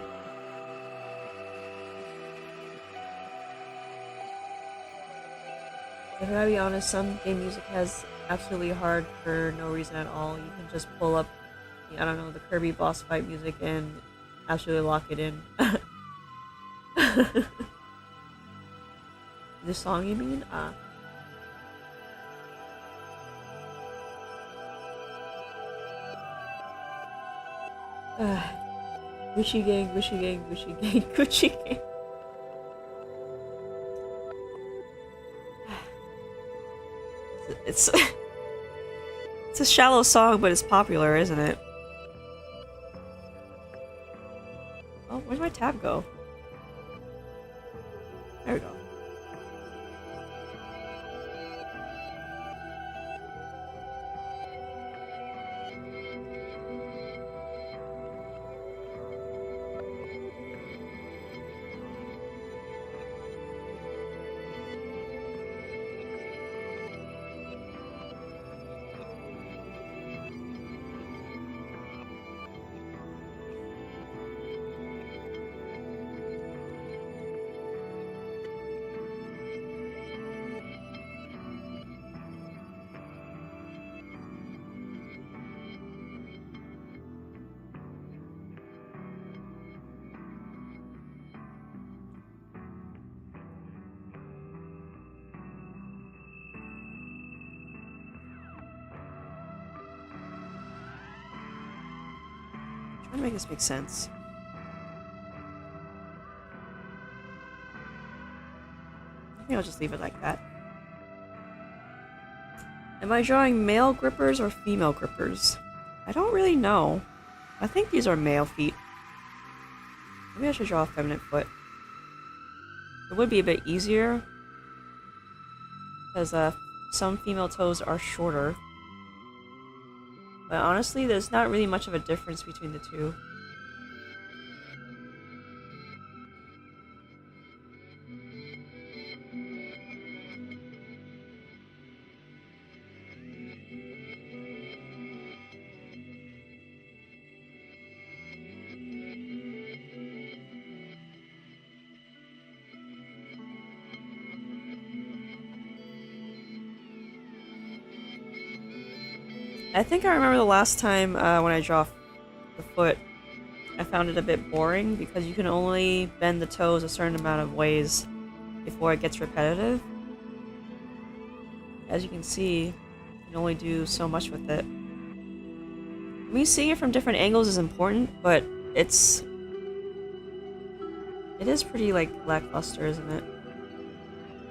If I gotta be honest, some game music has absolutely hard for no reason at all. You can just pull up, I don't know, the Kirby boss fight music and absolutely lock it in. This song, you mean? Gucci gang, Gucci gang, Gucci gang, Gucci gang. It's it's a shallow song, but it's popular, isn't it? Oh, where'd my tab go? There we go. Trying to make this make sense. I think I'll just leave it like that. Am I drawing male grippers or female grippers? I don't really know. I think these are male feet. Maybe I should draw a feminine foot. It would be a bit easier because some female toes are shorter. But honestly, there's not really much of a difference between the two. I think I remember the last time when I draw the foot, I found it a bit boring because you can only bend the toes a certain amount of ways before it gets repetitive. As you can see, you can only do so much with it. I mean, seeing it from different angles is important, but it is pretty, like, lackluster, isn't it?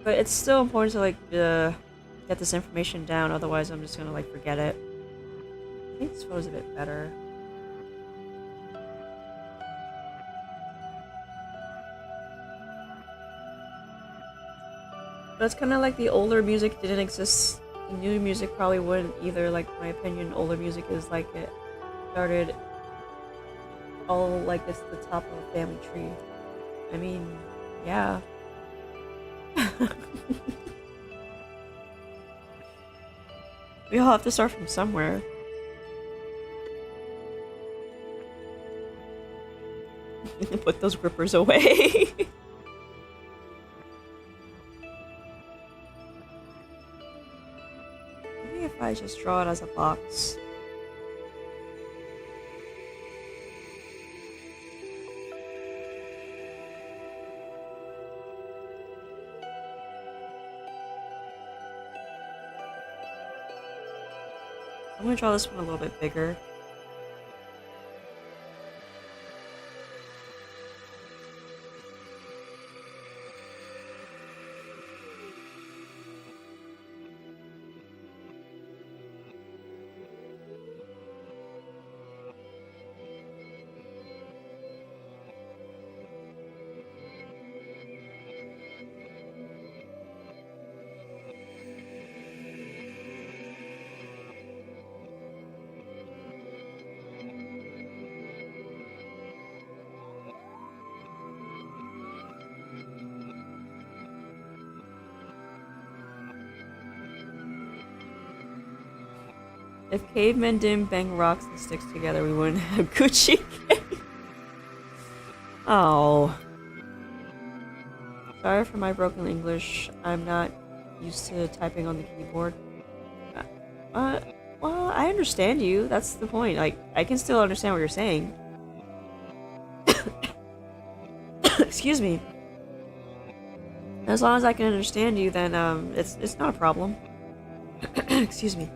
But it's still important to, like, get this information down, otherwise I'm just gonna, like, forget it. I think this photo's a bit better. But it's kind of like the older music didn't exist. The new music probably wouldn't either. Like, my opinion, older music is like it started all like it's the top of a family tree. I mean, yeah. We all have to start from somewhere. Put those grippers away. Maybe if I just draw it as a box. I'm gonna draw this one a little bit bigger. If cavemen didn't bang rocks and sticks together, we wouldn't have Gucci. Oh. Sorry for my broken English. I'm not used to typing on the keyboard. Well, I understand you. That's the point. Like, I can still understand what you're saying. Excuse me. As long as I can understand you, then, it's not a problem. Excuse me.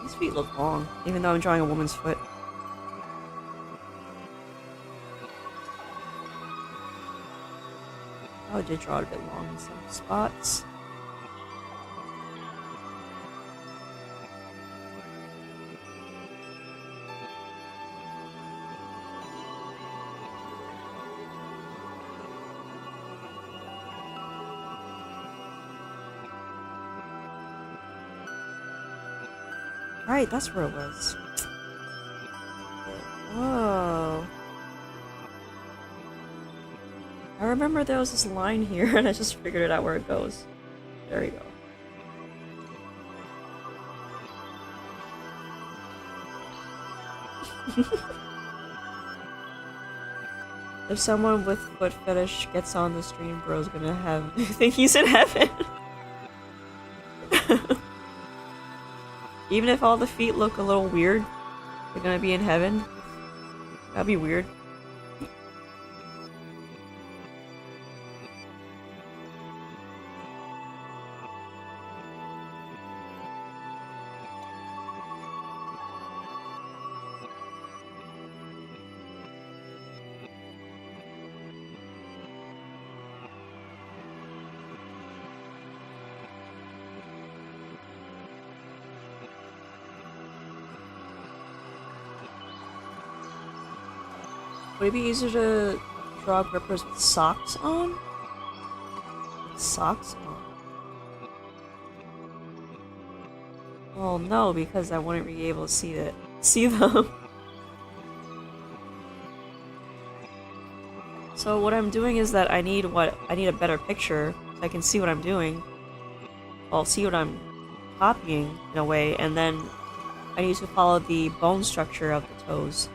These feet look long, even though I'm drawing a woman's foot. Oh, I did draw it a bit long in some spots. Right, that's where it was. Whoa. I remember there was this line here and I just figured it out where it goes. There you go. If someone with foot fetish gets on the stream, bro's gonna think he's in heaven. Even if all the feet look a little weird, they're gonna be in heaven. That'd be weird. Would it be easier to draw grippers with socks on? With socks on? Well, no, because I wouldn't be able to see them. So what I'm doing is that I need a better picture so I can see what I'm doing. I'll see what I'm copying in a way, and then I need to follow the bone structure of the toes.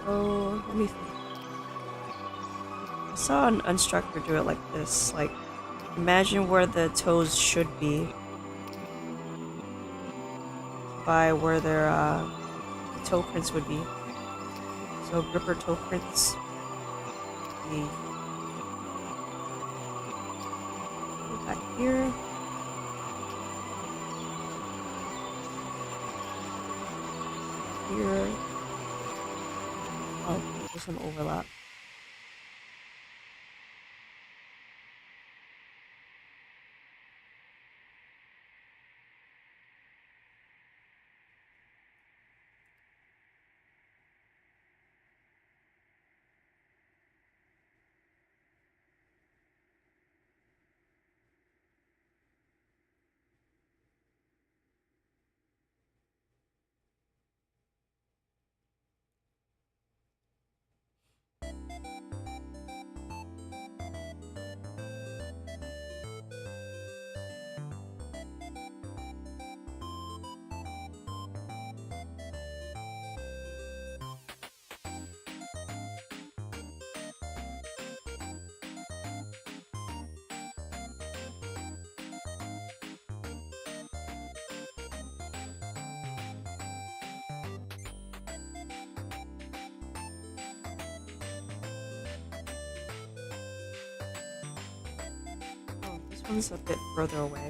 So, let me think. I saw an instructor do it like this, like, imagine where the toes should be by where their toe prints would be. So gripper toe prints be back here. Here. Oh, there's some overlap. This one's a bit further away.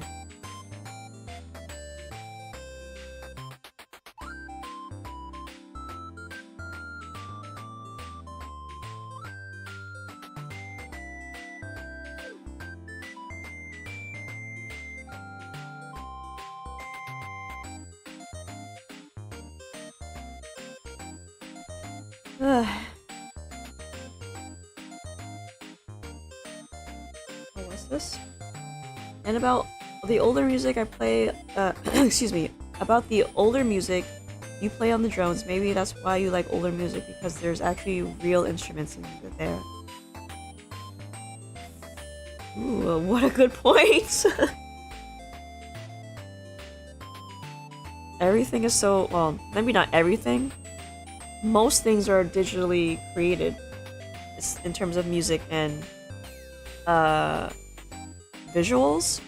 Ugh. Oh, what's this? And about the older music I play, excuse me, about the older music you play on the drones, maybe that's why you like older music, because there's actually real instruments in there. Ooh, what a good point! Everything is so, well, maybe not everything. Most things are digitally created in terms of music and visuals.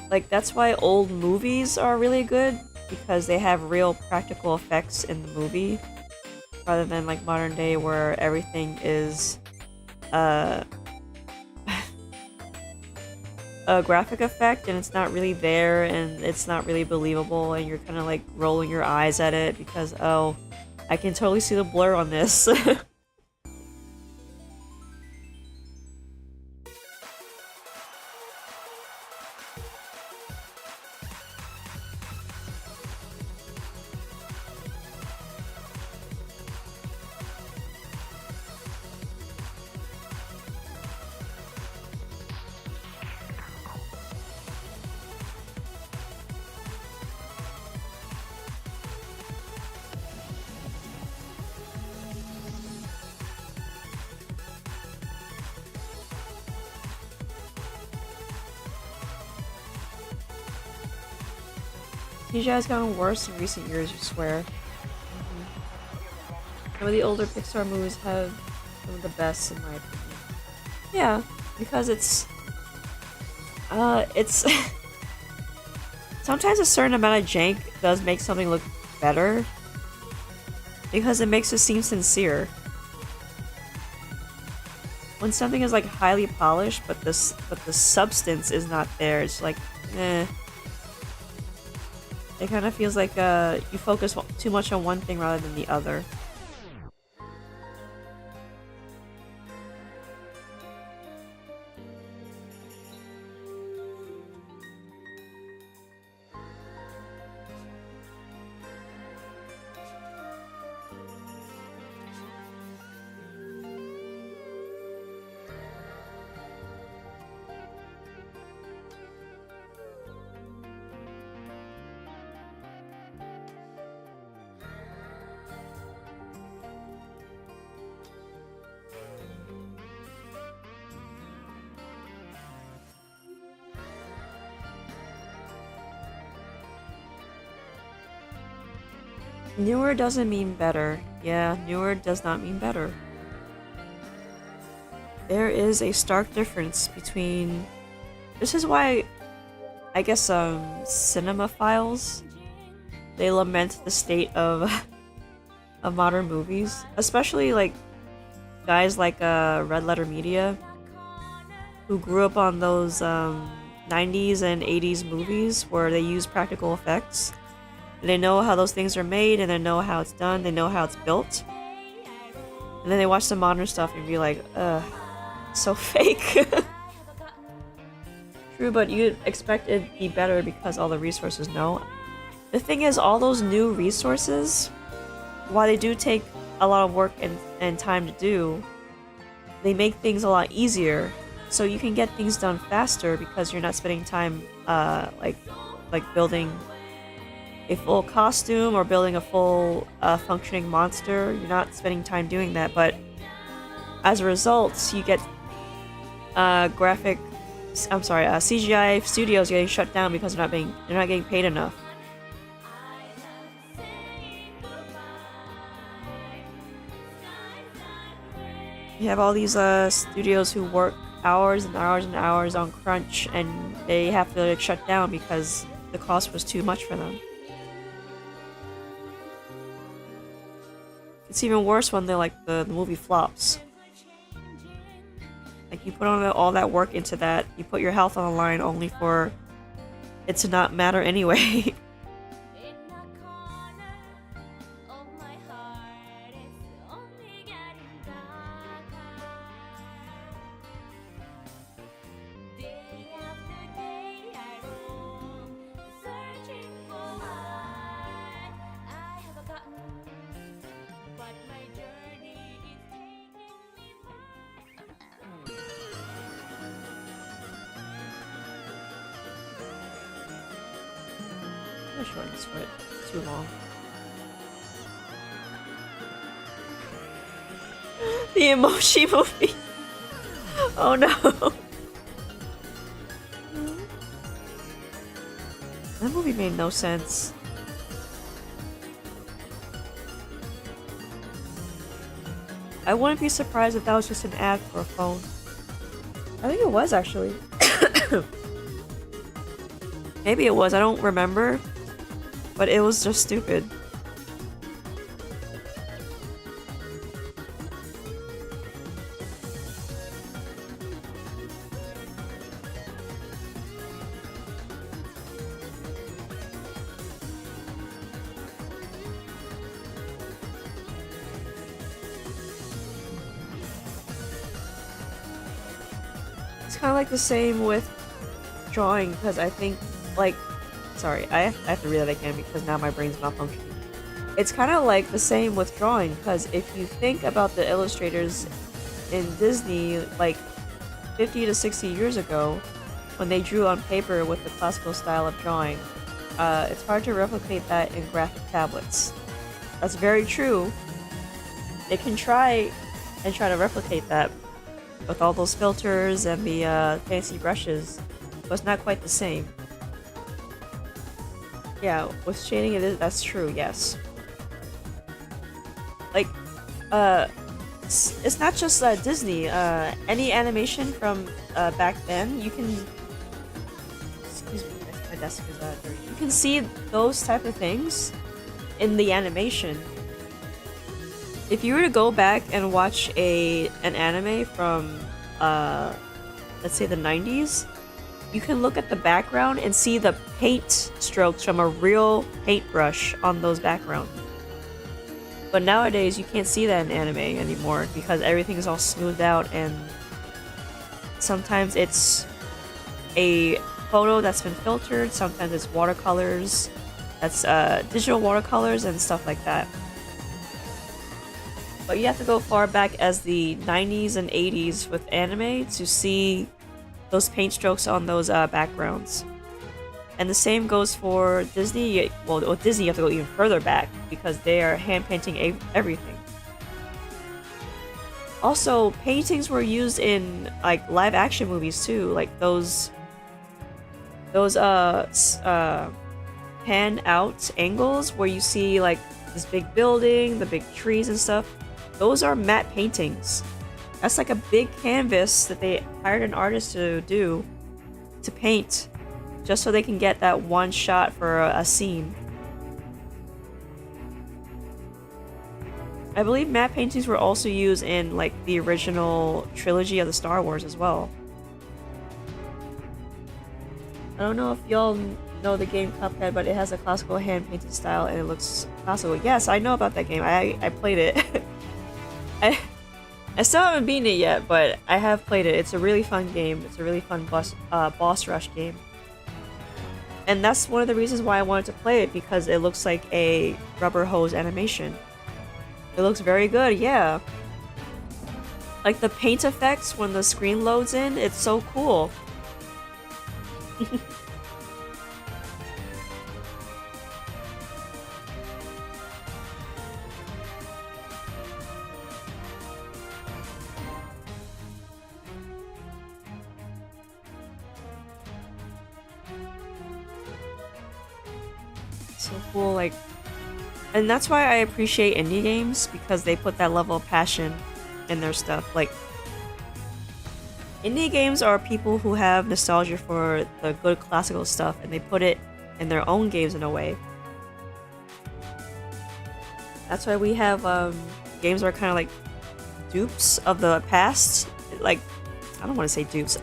Like, that's why old movies are really good, because they have real practical effects in the movie, rather than like modern day where everything is a graphic effect and it's not really there and it's not really believable, and you're kind of like rolling your eyes at it because, oh, I can totally see the blur on this. CGI has gotten worse in recent years, you swear. Some of the older Pixar movies have some of the best, in my opinion. Yeah, because it's sometimes a certain amount of jank does make something look better, because it makes it seem sincere. When something is like highly polished, but the substance is not there, it's like, eh. It kind of feels like you focus too much on one thing rather than the other. Newer doesn't mean better. Yeah, newer does not mean better. There is a stark difference between... This is why, I guess, cinemaphiles, they lament the state of of modern movies. Especially, like, guys like Red Letter Media, who grew up on those 90s and 80s movies where they use practical effects. They know how those things are made, and they know how it's done, they know how it's built. And then they watch the modern stuff and be like, ugh, so fake. True, but you'd expect it to be better because all the resources know. The thing is, all those new resources, while they do take a lot of work and time to do, they make things a lot easier. So you can get things done faster because you're not spending time like building a full costume or building a full functioning monster. You're not spending time doing that, but as a result, you get CGI studios getting shut down because they're not getting paid enough. You have all these studios who work hours and hours and hours on crunch, and they have to shut down because the cost was too much for them. It's even worse when the movie flops. Like, you put on all that work into that, you put your health on the line only for it to not matter anyway. I'm gonna shorten this foot. It's too long. The emoji movie. Oh no. That movie made no sense. I wouldn't be surprised if that was just an ad for a phone. I think it was, actually. Maybe it was, I don't remember. But it was just stupid. It's kind of like the same with drawing, because I think, like, sorry, I have to read that again because now my brain's malfunctioning. It's kind of like the same with drawing, because if you think about the illustrators in Disney, like 50 to 60 years ago, when they drew on paper with the classical style of drawing, it's hard to replicate that in graphic tablets. That's very true. They can try to replicate that with all those filters and the fancy brushes, but it's not quite the same. Yeah, with shading that's true, yes. Like, it's not just Disney. Any animation from back then, you can... Excuse me, my desk is dirty. You can see those type of things in the animation. If you were to go back and watch an anime from let's say the 90s, you can look at the background and see the paint strokes from a real paintbrush on those backgrounds. But nowadays you can't see that in anime anymore because everything is all smoothed out, and sometimes it's a photo that's been filtered, sometimes it's watercolors, that's digital watercolors and stuff like that. But you have to go far back as the 90s and 80s with anime to see those paint strokes on those backgrounds. And the same goes for Disney. Well, with Disney you have to go even further back because they are hand painting everything. Also, paintings were used in like live action movies too, like those pan out angles where you see like this big building, the big trees and stuff. Those are matte paintings. That's like a big canvas that they hired an artist to do to paint, just so they can get that one shot for a scene. I believe matte paintings were also used in like the original trilogy of the Star Wars as well. I don't know if y'all know the game Cuphead, but it has a classical hand painted style and it looks classical. Yes, I know about that game. I played it. I still haven't beaten it yet, but I have played it. It's a really fun game. It's a really fun boss rush game. And that's one of the reasons why I wanted to play it, because it looks like a rubber hose animation. It looks very good, yeah. Like the paint effects when the screen loads in, it's so cool. So cool, like, and that's why I appreciate indie games, because they put that level of passion in their stuff. Like, indie games are people who have nostalgia for the good classical stuff, and they put it in their own games in a way. That's why we have games that are kind of like dupes of the past. Like, I don't want to say dupes.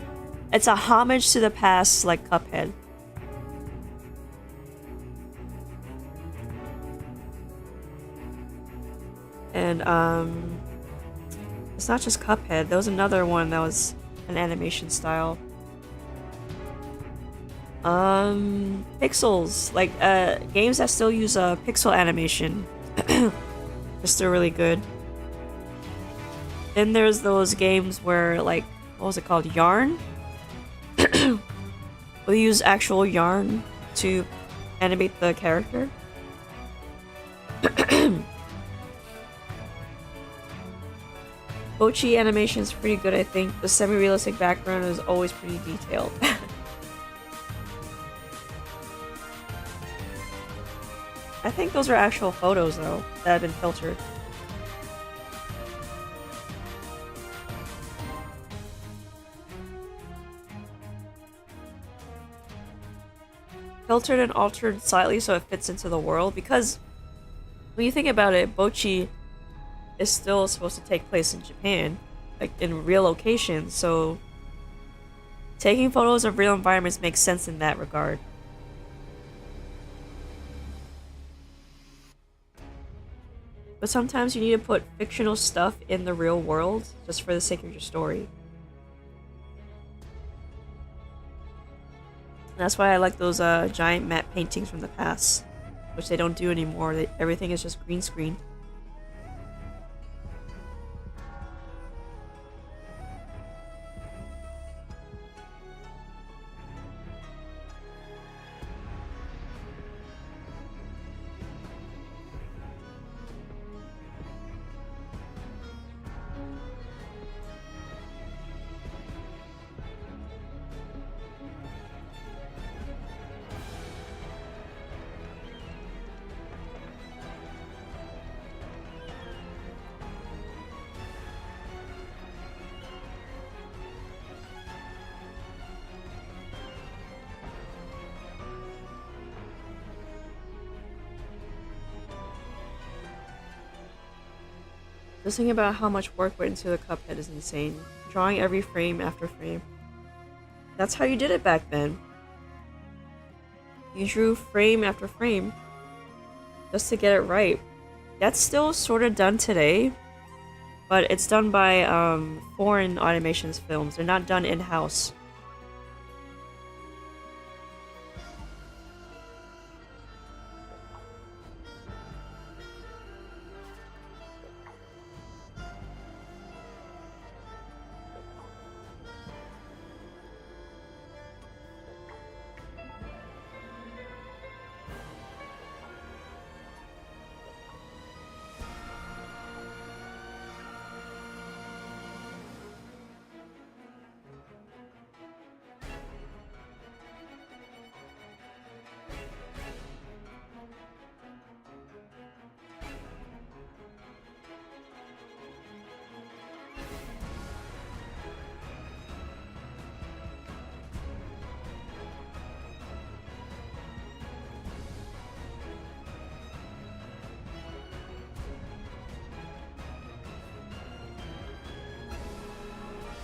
It's a homage to the past, like Cuphead. And it's not just Cuphead. There was another one that was an animation style. Pixels, like games that still use pixel animation. They're still really good. Then there's those games where, like, what was it called? Yarn? We use actual yarn to animate the character. Bochi animation is pretty good, I think. The semi-realistic background is always pretty detailed. I think those are actual photos, though, that have been filtered. Filtered and altered slightly so it fits into the world, because when you think about it, Bochi is still supposed to take place in Japan, like in real locations, so taking photos of real environments makes sense in that regard. But sometimes you need to put fictional stuff in the real world just for the sake of your story. And that's why I like those giant matte paintings from the past, which they don't do anymore. Everything is just green screen. Just thinking about how much work went into the Cuphead is insane. Drawing every frame after frame. That's how you did it back then. You drew frame after frame just to get it right. That's still sort of done today, but it's done by foreign animations films. They're not done in-house.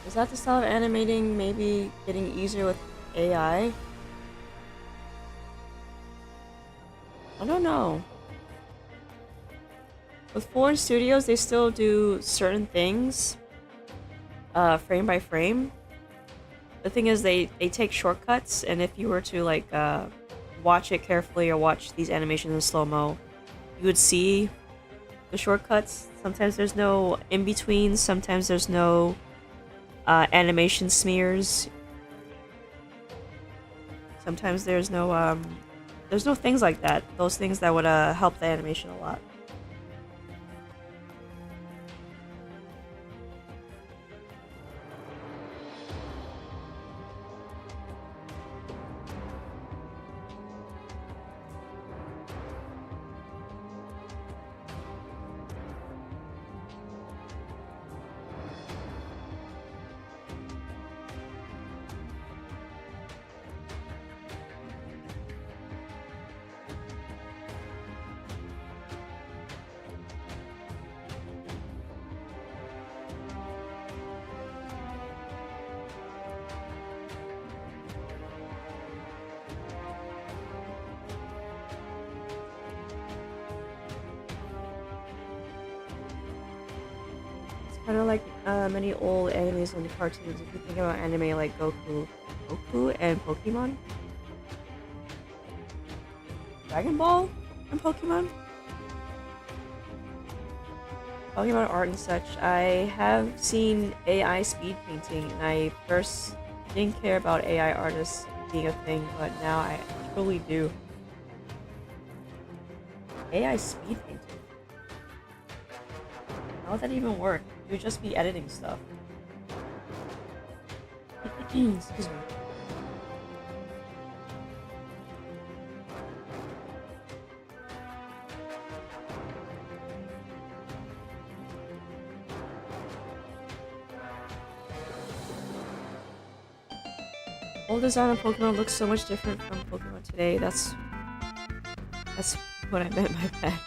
Is that the style of animating maybe getting easier with AI? I don't know. With foreign studios, they still do certain things, frame by frame. The thing is, they take shortcuts, and if you were to like watch it carefully or watch these animations in slow-mo, you would see the shortcuts. Sometimes there's no in-between, sometimes there's no animation smears. Sometimes there's no things like that. Those things that would help the animation a lot. Kind of like many old animes and cartoons. If you think about anime like Goku and Pokemon, Dragon Ball and Pokemon art and such. I have seen AI speed painting, and I first didn't care about AI artists being a thing, but now I truly do. AI speed painting. How would that even work? You would just be editing stuff. Excuse me. Old design of Pokemon looks so much different from Pokemon today. That's what I meant by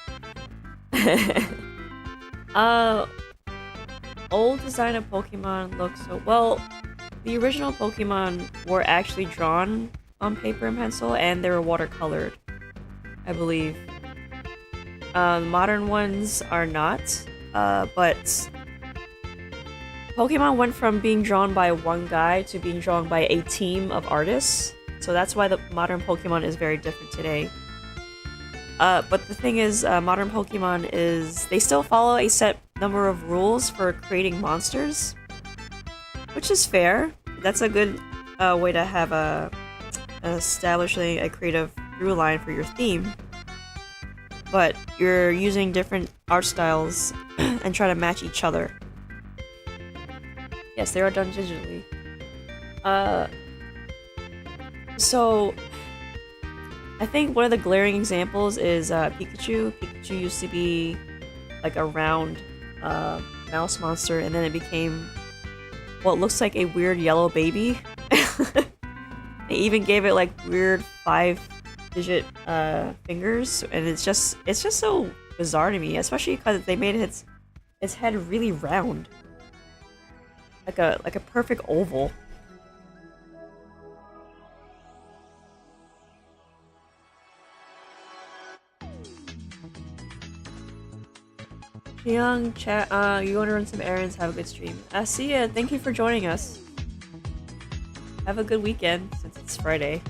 that. Old design of Pokemon looks so well. The original Pokemon were actually drawn on paper and pencil, and they were watercolored, I believe. Modern ones are not, but Pokemon went from being drawn by one guy to being drawn by a team of artists, so that's why the modern Pokemon is very different today. But the thing is, modern Pokemon is they still follow a set number of rules for creating monsters, which is fair. That's a good way to have establishing a creative through line for your theme. But you're using different art styles and try to match each other. Yes, they are done digitally. So I think one of the glaring examples is Pikachu. Pikachu used to be like a round mouse monster, and then it became what looks like a weird yellow baby. They even gave it like weird 5-digit fingers, and it's just so bizarre to me, especially because they made its its head really round. Like a perfect oval. Young chat, you want to run some errands, have a good stream. See ya, thank you for joining us. Have a good weekend, since it's Friday.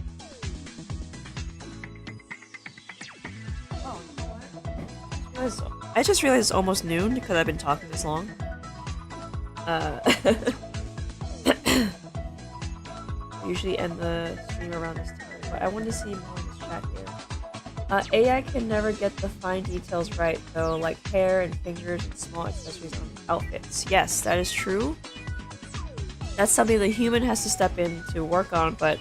Oh, you know what? I just realized it's almost noon, because I've been talking this long. I usually end the stream around this time, but I wanted to see more in this chat here. AI can never get the fine details right, though, like hair and fingers and small accessories on outfits. Yes, that is true. That's something the human has to step in to work on, but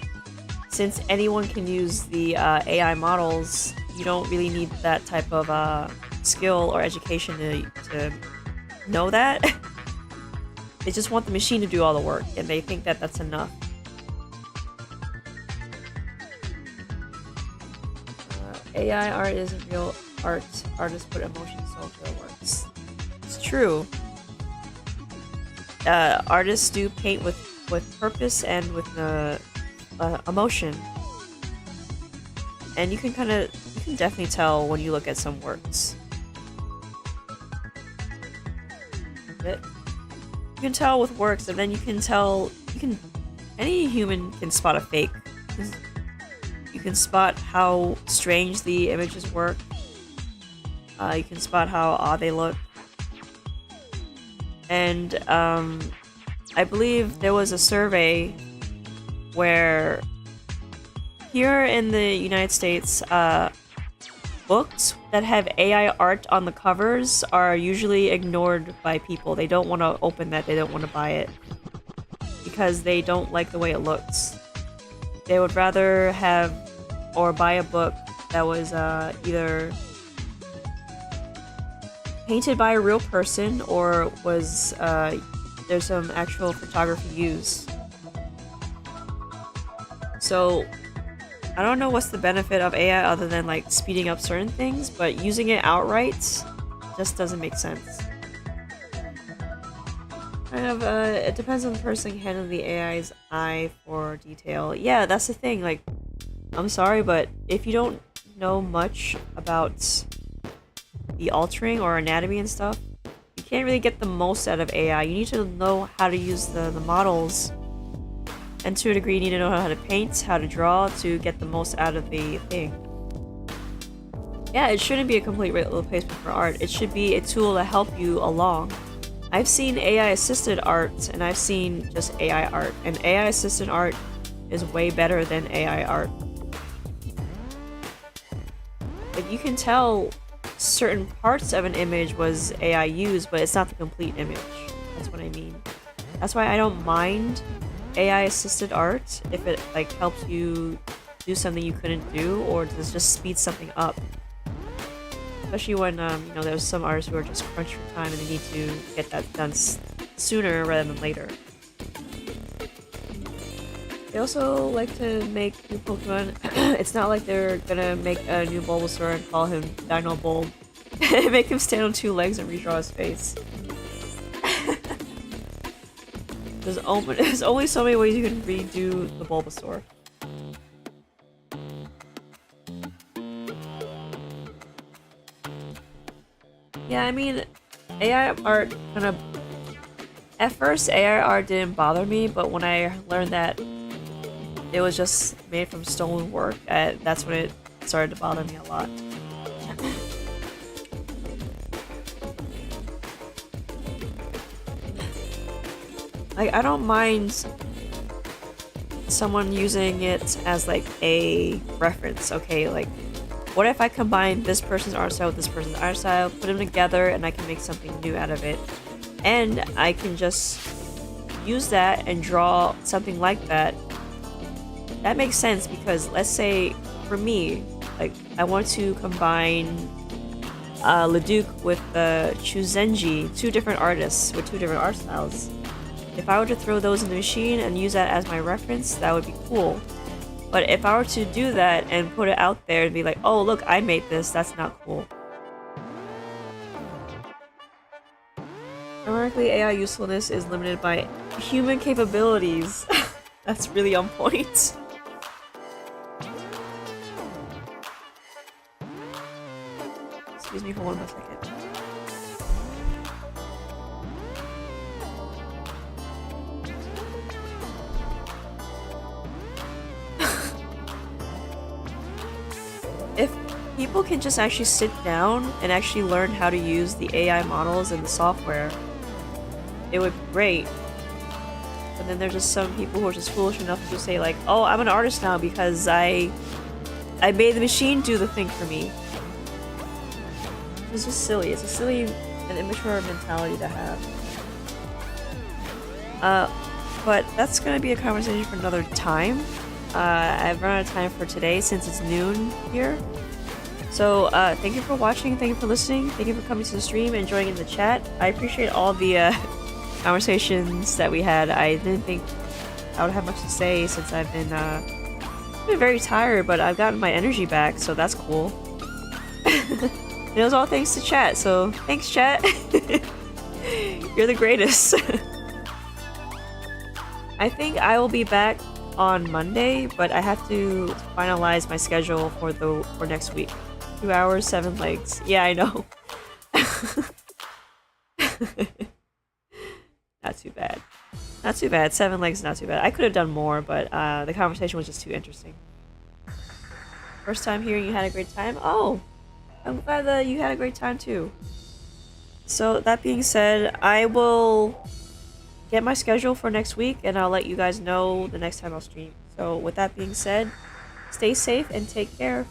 since anyone can use the AI models, you don't really need that type of skill or education to know that. They just want the machine to do all the work, and they think that that's enough. AI art isn't real art. Artists put emotion and soul to their works. It's true. Artists do paint with purpose and with emotion, and you can definitely tell when you look at some works. You can tell with works, and then you can tell any human can spot a fake. You can spot how strange the images work. You can spot how odd they look. And I believe there was a survey where here in the United States, books that have AI art on the covers are usually ignored by people. They don't want to open that, they don't want to buy it, because they don't like the way it looks. They would rather have or buy a book that was either painted by a real person or was there's some actual photography used. So I don't know what's the benefit of AI other than like speeding up certain things, but using it outright just doesn't make sense. Kind of, it depends on the person handling the AI's eye for detail. Yeah, that's the thing, like, I'm sorry, but if you don't know much about the altering or anatomy and stuff, you can't really get the most out of AI. You need to know how to use the models, and to a degree you need to know how to paint, how to draw, to get the most out of the thing. Yeah, it shouldn't be a complete replacement for art. It should be a tool to help you along. I've seen AI-assisted art, and I've seen just AI art, and AI-assisted art is way better than AI art. Like, you can tell certain parts of an image was AI used, but it's not the complete image. That's what I mean. That's why I don't mind AI-assisted art if it like helps you do something you couldn't do, or does just speed something up. Especially when you know, there's some artists who are just crunched for time and they need to get that done sooner rather than later. They also like to make new Pokemon. It's not like they're gonna make a new Bulbasaur and call him Dino Bulb. Make him stand on 2 legs and redraw his face. There's only so many ways you can redo the Bulbasaur. Yeah, I mean, AI art kind of... At first, AI art didn't bother me, but when I learned that it was just made from stolen work, that's when it started to bother me a lot. Like, I don't mind someone using it as like a reference. Okay, like, what if I combine this person's art style with this person's art style, put them together, and I can make something new out of it, and I can just use that and draw something like that. That makes sense, because let's say for me, like, I want to combine Leduc with Chuzenji, 2 different artists with 2 different art styles. If I were to throw those in the machine and use that as my reference, that would be cool. But if I were to do that and put it out there and be like, oh look, I made this, that's not cool. Currently, AI usefulness is limited by human capabilities. That's really on point. Excuse me for one more second. If people can just actually sit down and actually learn how to use the AI models and the software, it would be great. But then there's just some people who are just foolish enough to say like, oh, I'm an artist now because I made the machine do the thing for me. It's just silly. It's a silly and immature mentality to have. But that's gonna be a conversation for another time. I've run out of time for today since it's noon here. So thank you for watching, thank you for listening, thank you for coming to the stream and joining in the chat. I appreciate all the conversations that we had. I didn't think I would have much to say since I've been very tired, but I've gotten my energy back, so that's cool. It was all thanks to chat, so thanks chat. You're the greatest. I think I will be back on Monday, but I have to finalize my schedule for next week. 2 hours, 7 legs. Yeah, I know. Not too bad. Not too bad. 7 legs, not too bad. I could have done more, but the conversation was just too interesting. First time hearing you had a great time? Oh, I'm glad that you had a great time too. So that being said, I will get my schedule for next week and I'll let you guys know the next time I'll stream. So with that being said, stay safe and take care.